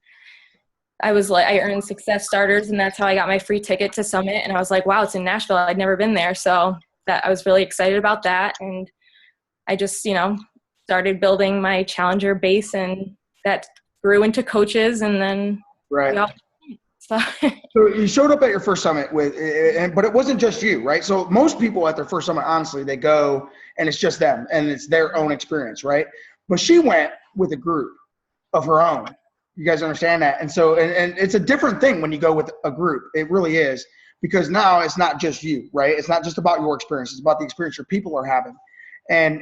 I was like, I earned Success Starters, and that's how I got my free ticket to Summit. And I was like, wow, it's in Nashville. I'd never been there. So that I was really excited about that. And I just, you know, started building my challenger base, and that grew into coaches. And then Right. so So you showed up at your first Summit but it wasn't just you, right? So most people at their first Summit, honestly, they go and it's just them and it's their own experience, right? But she went with a group of her own. You guys understand that? And so, and it's a different thing when you go with a group. It really is, because now it's not just you, right? It's not just about your experience. It's about the experience your people are having and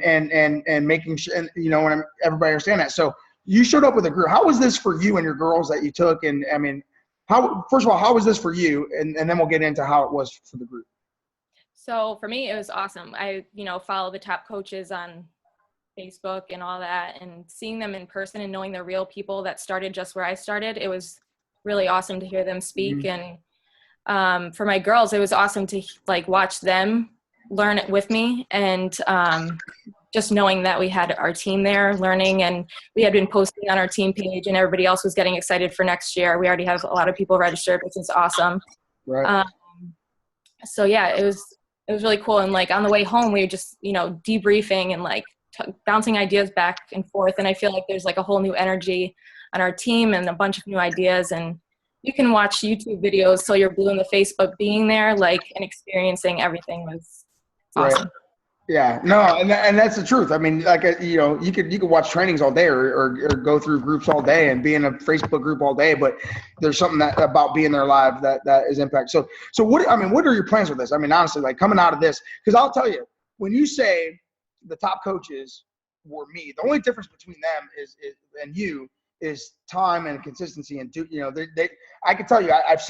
making sure, and, you know, and everybody understand that. So you showed up with a group. How was this for you and your girls that you took? And I mean, first of all, how was this for you? And then we'll get into how it was for the group. So for me, it was awesome. I, you know, follow the top coaches on Facebook and all that, and seeing them in person and knowing they're real people that started just where I started. It was really awesome to hear them speak. Mm-hmm. And for my girls, it was awesome to like watch them learn it with me. And just knowing that we had our team there learning, and we had been posting on our team page, and everybody else was getting excited for next year. We already have a lot of people registered, which is awesome. Right. So yeah, it it was really cool. And like on the way home, we were just, debriefing and like bouncing ideas back and forth. And I feel like there's like a whole new energy on our team and a bunch of new ideas. And you can watch YouTube videos till you're blue in the face, but being there, like, and experiencing everything was awesome. Right. Yeah, no, and that's the truth. I mean, like, you could watch trainings all day or go through groups all day and be in a Facebook group all day, but there's something about being there live that is impact. So what are your plans with this? I mean, honestly, like coming out of this, because I'll tell you, when you say the top coaches were me, the only difference between them and you is time and consistency. And I can tell you, I've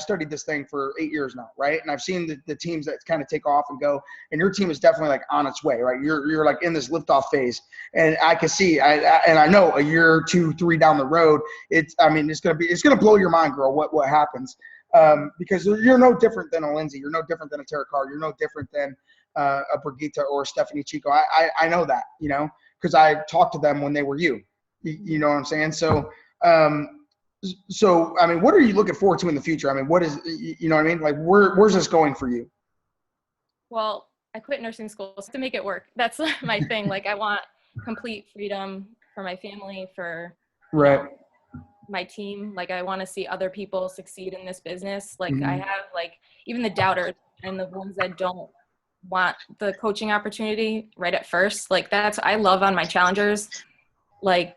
studied this thing for 8 years now, right? And I've seen the teams that kind of take off and go, and your team is definitely like on its way, right? You're like in this liftoff phase, and I can see, I know a year, 2, 3 down the road, it's gonna blow your mind, girl, what happens, because you're no different than a Lindsay, you're no different than a Tara Carr, you're no different than a Brigitte or a Stephanie Chico. I know that, because I talked to them when they were you. You know what I'm saying? So, I mean, what are you looking forward to in the future? I mean, what is, you know what I mean? Like, where's this going for you? Well, I quit nursing school to make it work. That's my thing. Like, I want complete freedom for my family, for my team. Like, I want to see other people succeed in this business. Like, I have, like, even the doubters and the ones that don't want the coaching opportunity right at first. Like, I love on my challengers, like,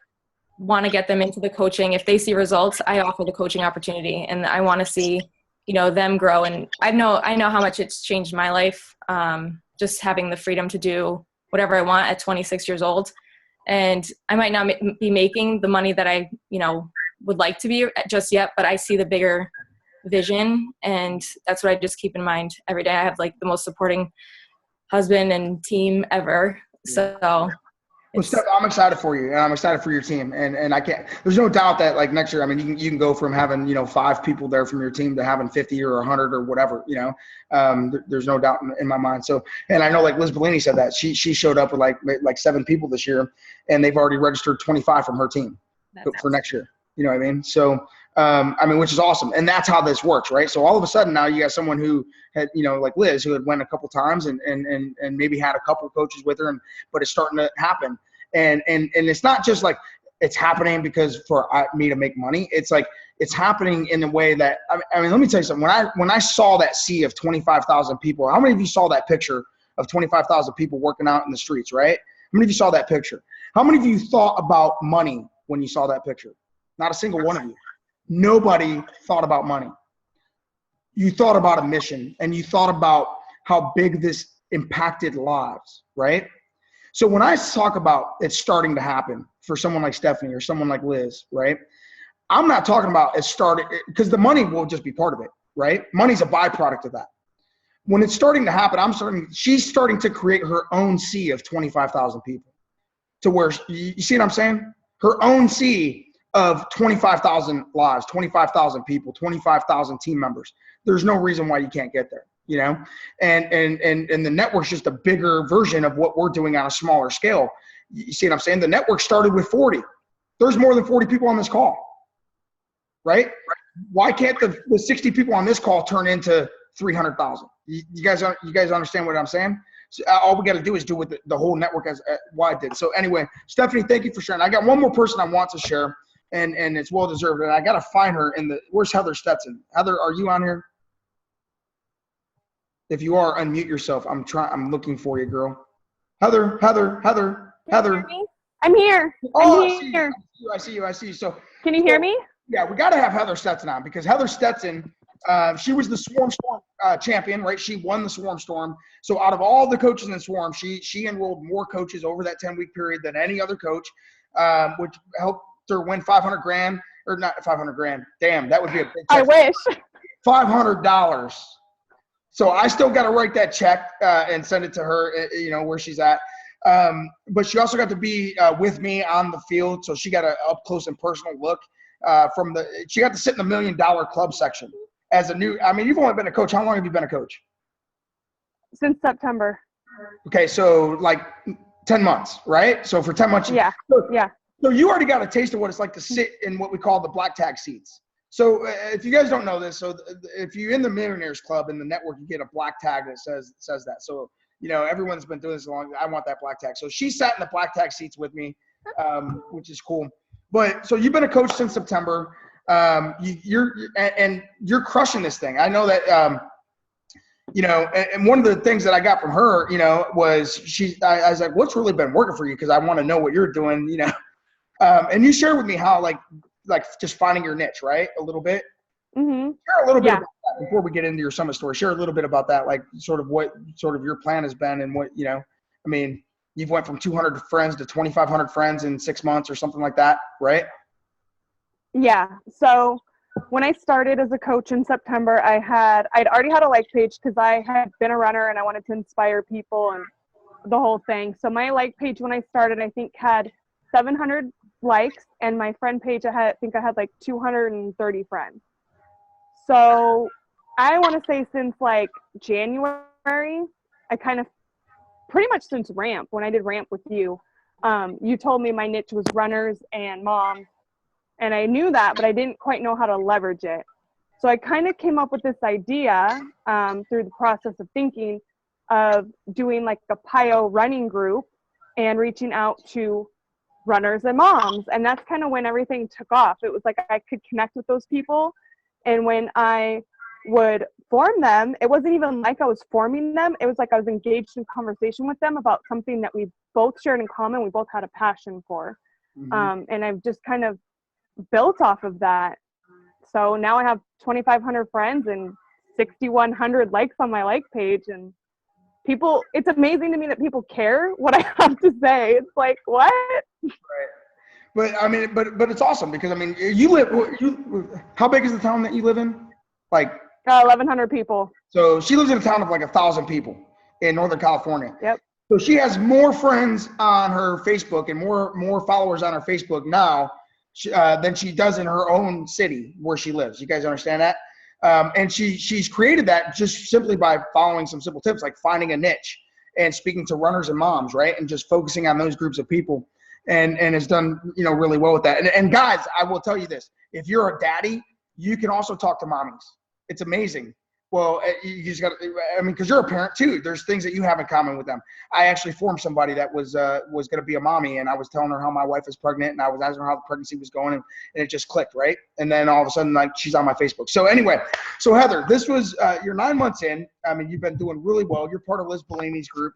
want to get them into the coaching. If they see results, I offer the coaching opportunity, and I want to see, them grow. And I know how much it's changed my life. Just having the freedom to do whatever I want at 26 years old. And I might not be making the money that I, would like to be just yet, but I see the bigger vision. And that's what I just keep in mind every day. I have like the most supporting husband and team ever. So well, Steph, I'm excited for you, and I'm excited for your team, and there's no doubt that like next year, I mean, you can go from having 5 people there from your team to having 50 or 100 or whatever, there's no doubt in my mind. So, and I know like Liz Bellini said that she showed up with like 7 people this year, and they've already registered 25 from her team for next year. You know what I mean? So, which is awesome, and that's how this works, right? So all of a sudden now you got someone who had, like Liz, who had went a couple times and maybe had a couple coaches with her, but it's starting to happen. And it's not just like it's happening because for me to make money. It's like it's happening in a way that I mean, let me tell you something. When I saw that sea of 25,000 people, how many of you saw that picture of 25,000 people working out in the streets, right? How many of you saw that picture? How many of you thought about money when you saw that picture? Not a single one of you. Nobody thought about money. You thought about a mission, and you thought about how big this impacted lives, right? So when I talk about it starting to happen for someone like Stephanie or someone like Liz, right? I'm not talking about it started, because the money will just be part of it, right? Money's a byproduct of that. When it's starting to happen, she's starting to create her own sea of 25,000 people, to where, you see what I'm saying? Her own sea of 25,000 lives, 25,000 people, 25,000 team members. There's no reason why you can't get there. And the network's just a bigger version of what we're doing on a smaller scale. You see what I'm saying? The network started with 40. There's more than 40 people on this call, right? Why can't the 60 people on this call turn into 300,000? You guys understand what I'm saying? So all we got to do is do what the whole network as wide did. So anyway, Stephanie, thank you for sharing. I got one more person I want to share, and it's well deserved. And I got to find her where's Heather Stetson? Heather, are you on here? If you are, unmute yourself. I'm looking for you, girl. Heather. I'm here. Oh, I'm here. I see you. So can you hear me? Yeah, we got to have Heather Stetson on, because Heather Stetson, she was the Swarm Storm champion, right? She won the Swarm Storm. So out of all the coaches in Swarm, she enrolled more coaches over that 10-week period than any other coach, which helped her win $500,000, or not $500,000. Damn, that would be a big check. I wish. $500. So I still got to write that check and send it to her, where she's at. But she also got to be with me on the field, so she got an up close and personal look she got to sit in the $1 million club section as a new. I mean, you've only been a coach. How long have you been a coach? Since September. Okay, so like 10 months, right? So for 10 months. Yeah. So you already got a taste of what it's like to sit in what we call the black tag seats. So if you guys don't know this, so if you're in the Millionaires Club in the network, you get a black tag that says that. So, you know, everyone's been doing this long. I want that black tag. So she sat in the black tag seats with me, which is cool. But so you've been a coach since September. You're crushing this thing. I know that, you know, and one of the things that I got from her, you know, was I was like, what's really been working for you? Because I want to know what you're doing, you know. And you shared with me how like just finding your niche, right? A little bit. Mm-hmm. Share a little bit Yeah. about that before we get into your summit story. Share a little bit about that, like sort of what sort of your plan has been and what, you know, I mean, you've went from 200 friends to 2,500 friends in 6 months or something like that, right? Yeah. So when I started as a coach in September, I'd already had a like page because I had been a runner and I wanted to inspire people and the whole thing. So my like page when I started, I think had 700 likes, and my friend page, I think I had like 230 friends. So I want to say since like January, I kind of pretty much since ramp, when I did ramp with you, you told me my niche was runners and moms. And I knew that, but I didn't quite know how to leverage it. So I kind of came up with this idea through the process of thinking of doing like a PIO running group and reaching out to runners and moms. And that's kind of when everything took off. It was like I could connect with those people. And when I would form them, it wasn't even like I was forming them. It was like I was engaged in conversation with them about something that we both shared in common. We both had a passion for. Mm-hmm. And I've just kind of built off of that. So now I have 2,500 friends and 6,100 likes on my like page, and people, it's amazing to me that people care what I have to say. It's like, what? Right. But I mean, but it's awesome because I mean, how big is the town that you live in? Like 1,100 people. So she lives in a town of like 1,000 people in Northern California. Yep. So she has more friends on her Facebook and more followers on her Facebook now than she does in her own city where she lives. You guys understand that? And she's created that just simply by following some simple tips, like finding a niche and speaking to runners and moms, right? And just focusing on those groups of people, and has done, you know, really well with that. And guys, I will tell you this: if you're a daddy, you can also talk to mommies. It's amazing. Well, you just got to, I mean, because you're a parent too. There's things that you have in common with them. I actually formed somebody that was going to be a mommy, and I was telling her how my wife is pregnant, and I was asking her how the pregnancy was going, and it just clicked, right? And then all of a sudden, like, she's on my Facebook. So anyway, so Heather, this was, you're 9 months in. I mean, you've been doing really well. You're part of Liz Bellini's group.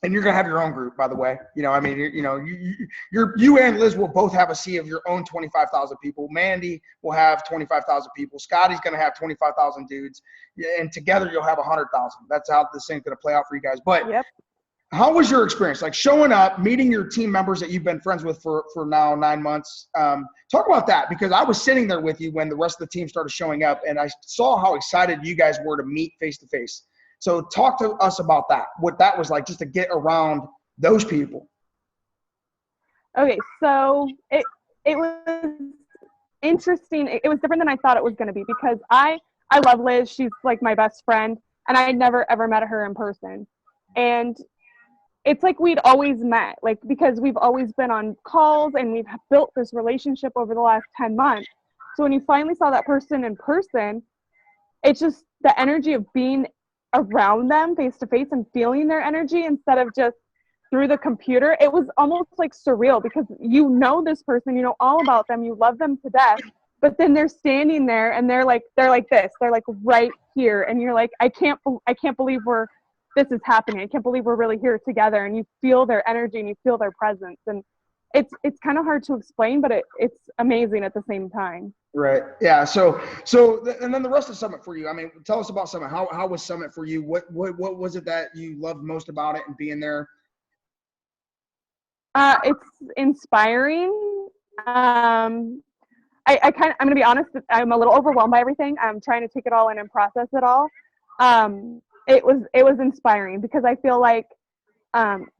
And you're going to have your own group, by the way. You know, I mean, you and Liz will both have a sea of your own 25,000 people. Mandy will have 25,000 people. Scotty's going to have 25,000 dudes. And together you'll have 100,000. That's how this thing's going to play out for you guys. But Yep. How was your experience? Like showing up, meeting your team members that you've been friends with for now 9 months. Talk about that, because I was sitting there with you when the rest of the team started showing up, and I saw how excited you guys were to meet face to face. So talk to us about that, what that was like just to get around those people. Okay, so it was interesting. It was different than I thought it was going to be, because I love Liz. She's like my best friend, and I had never ever met her in person. And it's like we'd always met, like, because we've always been on calls and we've built this relationship over the last 10 months. So when you finally saw that person in person, it's just the energy of being around them face to face and feeling their energy instead of just through the computer. It was almost like surreal, because you know this person, you know all about them, you love them to death, but then they're standing there and they're like this, they're like right here, and you're like, I can't believe this is happening. I can't believe we're really here together. And you feel their energy and you feel their presence, and it's kind of hard to explain, but it's amazing at the same time. Right. Yeah. So and then the rest of Summit for you. I mean, tell us about Summit. How was Summit for you? What was it that you loved most about it and being there? It's inspiring. I'm going to be honest, I'm a little overwhelmed by everything. I'm trying to take it all in and process it all. It was inspiring, because I feel like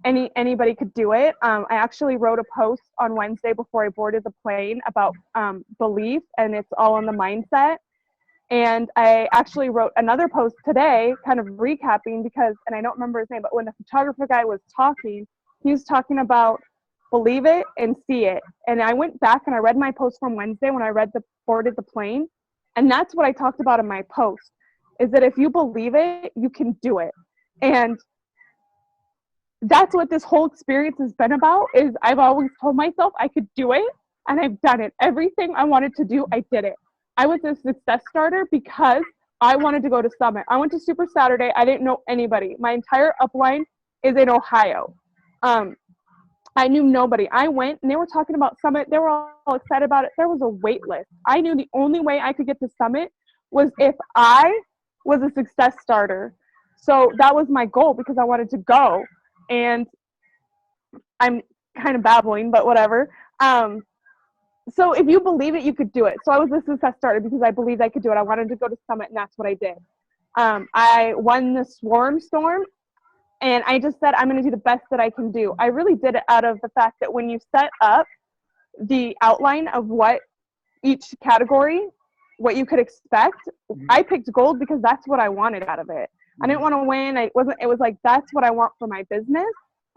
anybody could do it. I actually wrote a post on Wednesday before I boarded the plane about belief, and it's all in the mindset. And I actually wrote another post today kind of recapping, because, and I don't remember his name, but when the photographer guy was talking, he was talking about believe it and see it. And I went back and I read my post from Wednesday when I boarded the plane. And that's what I talked about in my post, is that if you believe it, you can do it. And that's what this whole experience has been about, is I've always told myself I could do it, and I've done it. Everything I wanted to do, I did it. I was a success starter because I wanted to go to Summit. I went to Super Saturday. I didn't know anybody. My entire upline is in Ohio. I knew nobody. I went and they were talking about Summit. They were all excited about it. There was a wait list. I knew the only way I could get to Summit was if I was a success starter. So that was my goal, because I wanted to go. And I'm kind of babbling, but whatever. So if you believe it, you could do it. So I was a success starter because I believed I could do it. I wanted to go to Summit, and that's what I did. I won the Swarm Storm, and I just said, I'm going to do the best that I can do. I really did it out of the fact that when you set up the outline of what each category, what you could expect, I picked gold because that's what I wanted out of it. I didn't want to win. It was like, that's what I want for my business,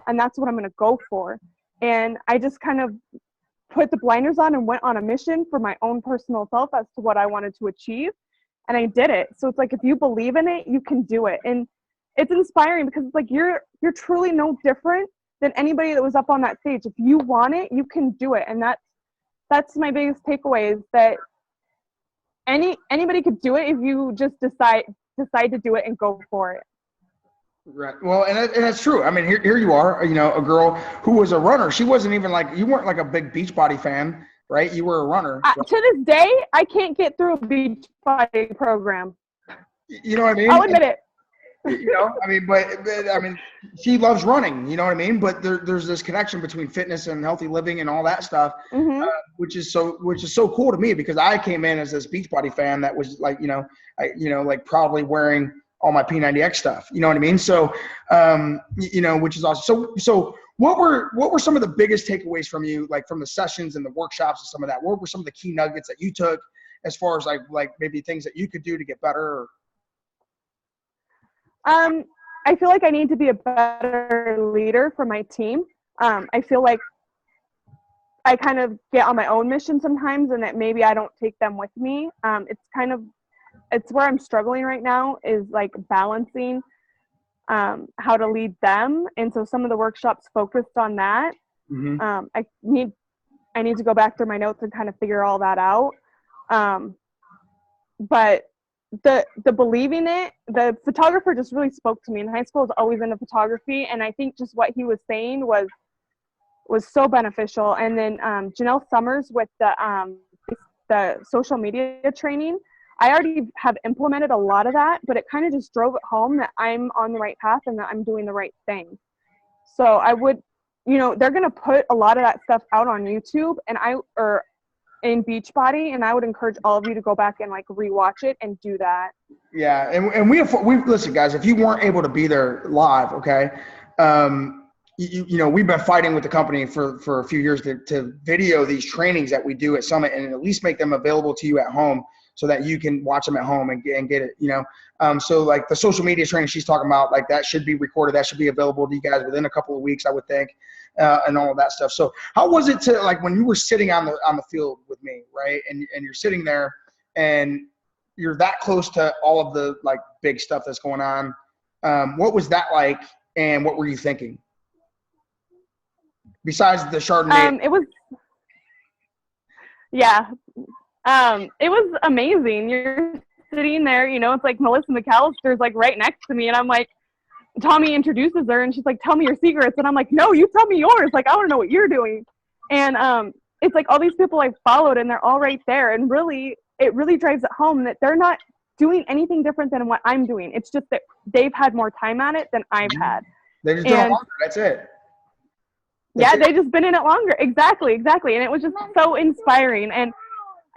and that's what I'm going to go for. And I just kind of put the blinders on and went on a mission for my own personal self as to what I wanted to achieve. And I did it. So it's like, if you believe in it, you can do it. And it's inspiring because it's like, you're truly no different than anybody that was up on that stage. If you want it, you can do it. And that's my biggest takeaway, is that anybody could do it if you just decide to do it and go for it. Right. Well, and that's true. I mean, here you are, you know, a girl who was a runner. She wasn't even like, you weren't like a big Beachbody fan, right? You were a runner. To this day, I can't get through a Beachbody program. You know what I mean? I'll admit it. You know, I mean, but I mean, she loves running, you know what I mean? But there's this connection between fitness and healthy living and all that stuff, which is so cool to me, because I came in as this Beachbody fan that was like, like probably wearing all my P90X stuff, you know what I mean? So, which is awesome. So what were some of the biggest takeaways from you, like from the sessions and the workshops and some of that? What were some of the key nuggets that you took as far as like maybe things that you could do to get better? Or? I feel like I need to be a better leader for my team. I feel like I kind of get on my own mission sometimes, and that maybe I don't take them with me. It's where I'm struggling right now, is like balancing how to lead them. And so some of the workshops focused on that. I need to go back through my notes and kind of figure all that out. But the believing it, the photographer just really spoke to me. In high school, I was always into photography, and I think just what he was saying was so beneficial. And then Janelle Summers with the social media training, I already have implemented a lot of that, but it kind of just drove it home that I'm on the right path and that I'm doing the right thing. So I would, they're going to put a lot of that stuff out on YouTube or in Beachbody, and I would encourage all of you to go back and like rewatch it and do that. Yeah. And we listen, guys, if you weren't able to be there live, okay. We've been fighting with the company for a few years to video these trainings that we do at Summit and at least make them available to you at home, so that you can watch them at home and get it, So like the social media training she's talking about, like that should be recorded. That should be available to you guys within a couple of weeks, I would think, and all of that stuff. So how was it to, like, when you were sitting on the field with me, right? And you're sitting there and you're that close to all of the like big stuff that's going on. What was that like? And what were you thinking? Besides the Chardonnay? It was amazing. You're sitting there, it's like Melissa McAllister's like right next to me, and I'm like, Tommy introduces her and she's like, tell me your secrets. And I'm like, no, you tell me yours. Like, I want to know what you're doing. And it's like all these people I've followed, and they're all right there. And it really drives it home that they're not doing anything different than what I'm doing. It's just that they've had more time at it than I've had. They just done it longer. That's it. They just been in it longer. Exactly. And it was just so inspiring. And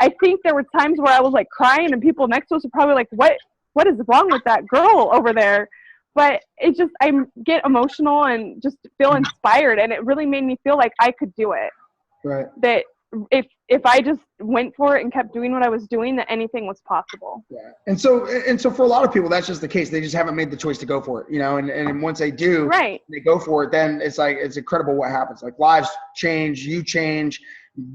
I think there were times where I was like crying, and people next to us were probably like, what is wrong with that girl over there? But it just, I get emotional and just feel inspired. And it really made me feel like I could do it. Right. That if I just went for it and kept doing what I was doing, that anything was possible. Yeah. And so for a lot of people, that's just the case. They just haven't made the choice to go for it, you know, and once they do, Right. they go for it, then it's like, it's incredible what happens. Like lives change, you change,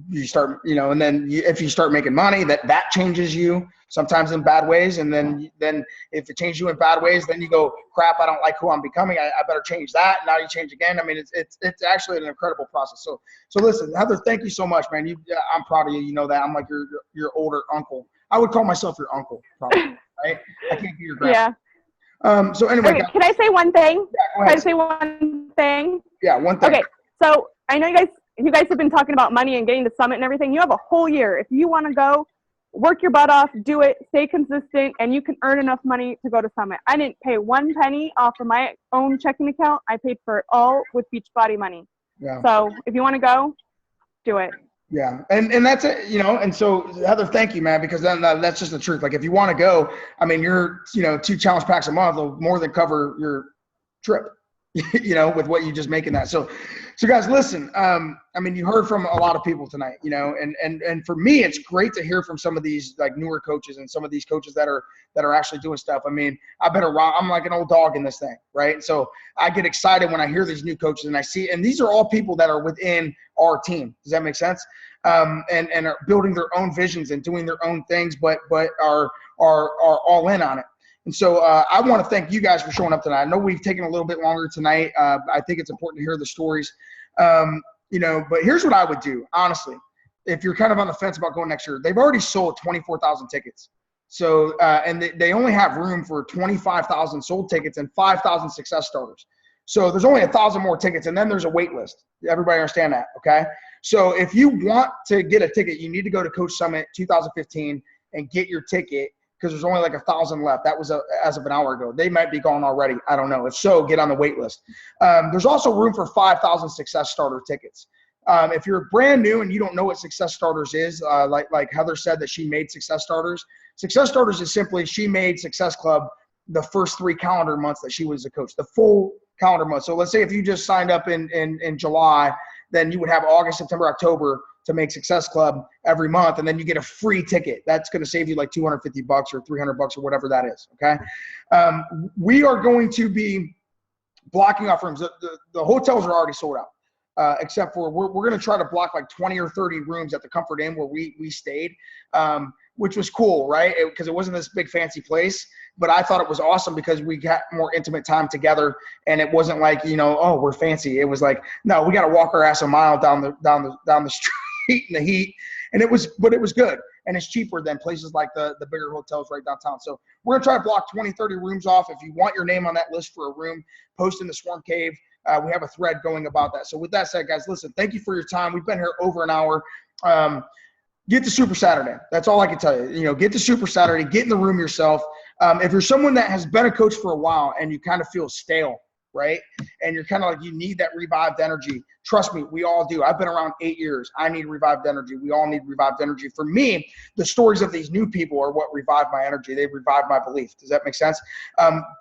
you start, you know, and then if you start making money, that changes you sometimes in bad ways. And then if it changes you in bad ways, then you go, crap, I don't like who I'm becoming. I better change that. And now you change again. I mean, it's actually an incredible process. So listen, Heather, thank you so much, man. I'm proud of you. You know that I'm like your older uncle. I would call myself your uncle, probably, right? I can't be your grandpa. Yeah. So anyway, Okay, can I say one thing? Yeah, go Can I ahead. say one thing? Yeah, one thing. Okay, so I know you guys have been talking about money and getting to Summit and everything. You have a whole year. If you want to go, work your butt off, do it, stay consistent, and you can earn enough money to go to Summit. I didn't pay one penny off of my own checking account. I paid for it all with Beachbody money. Yeah. So if you want to go, do it. Yeah. And that's it, you know, and so Heather, thank you, man, because then that's just the truth. Like if you want to go, I mean, you're, you know, 2 challenge packs a month will more than cover your trip, you know, with what you just making that. So guys, listen, I mean, you heard from a lot of people tonight, you know, and for me, it's great to hear from some of these like newer coaches and some of these coaches that are actually doing stuff. I mean, I've been around, I'm like an old dog in this thing, right? So I get excited when I hear these new coaches and I see, and these are all people that are within our team. Does that make sense? And are building their own visions and doing their own things, but are all in on it. And so I want to thank you guys for showing up tonight. I know we've taken a little bit longer tonight. I think it's important to hear the stories, you know, but here's what I would do, honestly. If you're kind of on the fence about going next year, they've already sold 24,000 tickets. So, and they only have room for 25,000 sold tickets and 5,000 success starters. So there's only 1,000 more tickets, and then there's a wait list. Everybody understand that, okay? So if you want to get a ticket, you need to go to Coach Summit 2015 and get your ticket, because there's only like 1,000 left. That was as of an hour ago. They might be gone already. I don't know. If so, get on the wait list. There's also room for 5,000 success starter tickets. If you're brand new and you don't know what success starters is, like Heather said that she made success starters. Success starters is simply she made Success Club the first 3 calendar months that she was a coach, the full calendar month. So let's say if you just signed up in July, then you would have August, September, October to make Success Club every month, and then you get a free ticket. That's going to save you like $250 or $300 or whatever that is, okay? We are going to be blocking off rooms. The hotels are already sold out, except for we're going to try to block like 20 or 30 rooms at the Comfort Inn where we stayed, which was cool, right? Because it wasn't this big fancy place, but I thought it was awesome because we got more intimate time together, and it wasn't like, you know, oh, we're fancy. It was like, no, we got to walk our ass a mile down the street in the heat, and it was good, and it's cheaper than places like the bigger hotels right downtown. So we're gonna try to block 20, 30 rooms off. If you want your name on that list for a room, post in the Swarm Cave. We have a thread going about that. So with that said, guys, listen, thank you for your time. We've been here over an hour. Get to Super Saturday. That's all I can tell you. You know, get to Super Saturday, get in the room yourself. If you're someone that has been a coach for a while and you kind of feel stale, right? And you're kind of like, you need that revived energy. Trust me, we all do. I've been around 8 years. I need revived energy. We all need revived energy. For me, the stories of these new people are what revived my energy. They've revived my belief. Does that make sense?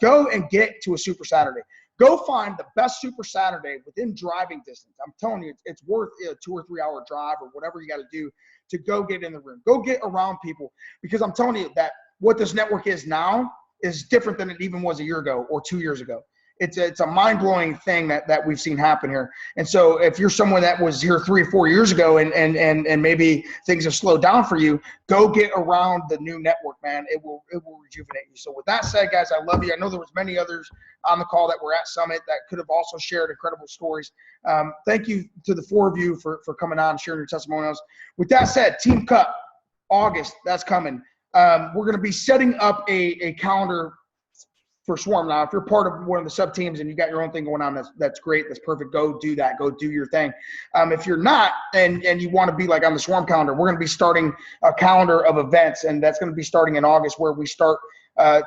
Go and get to a Super Saturday. Go find the best Super Saturday within driving distance. I'm telling you, it's worth a 2 or 3 hour drive or whatever you got to do to go get in the room. Go get around people, because I'm telling you that what this network is now is different than it even was a year ago or 2 years ago. It's a mind-blowing thing that we've seen happen here. And so if you're someone that was here 3 or 4 years ago and maybe things have slowed down for you, go get around the new network, man. It will rejuvenate you. So with that said, guys, I love you. I know there was many others on the call that were at Summit that could have also shared incredible stories. Thank you to the 4 of you for coming on and sharing your testimonials. With that said, Team Cup, August, that's coming. We're going to be setting up a calendar for Swarm. Now, if you're part of one of the sub teams and you got your own thing going on, that's great. That's perfect. Go do that. Go do your thing. If you're not, and you want to be like on the Swarm calendar, we're going to be starting a calendar of events, and that's going to be starting in August, where we start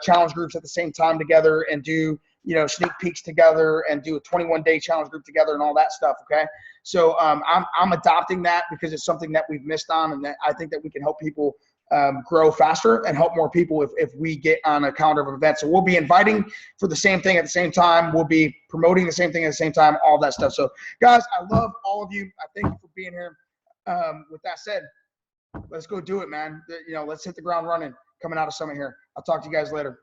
challenge groups at the same time together and do, you know, sneak peeks together and do a 21-day challenge group together and all that stuff. Okay. So I'm adopting that because it's something that we've missed on, and that I think that we can help people grow faster and help more people if we get on a calendar of events. So we'll be inviting for the same thing at the same time. We'll be promoting the same thing at the same time, all that stuff. So guys, I love all of you. I thank you for being here. with that said, let's go do it, man. You know, let's hit the ground running coming out of Summit here. I'll talk to you guys later.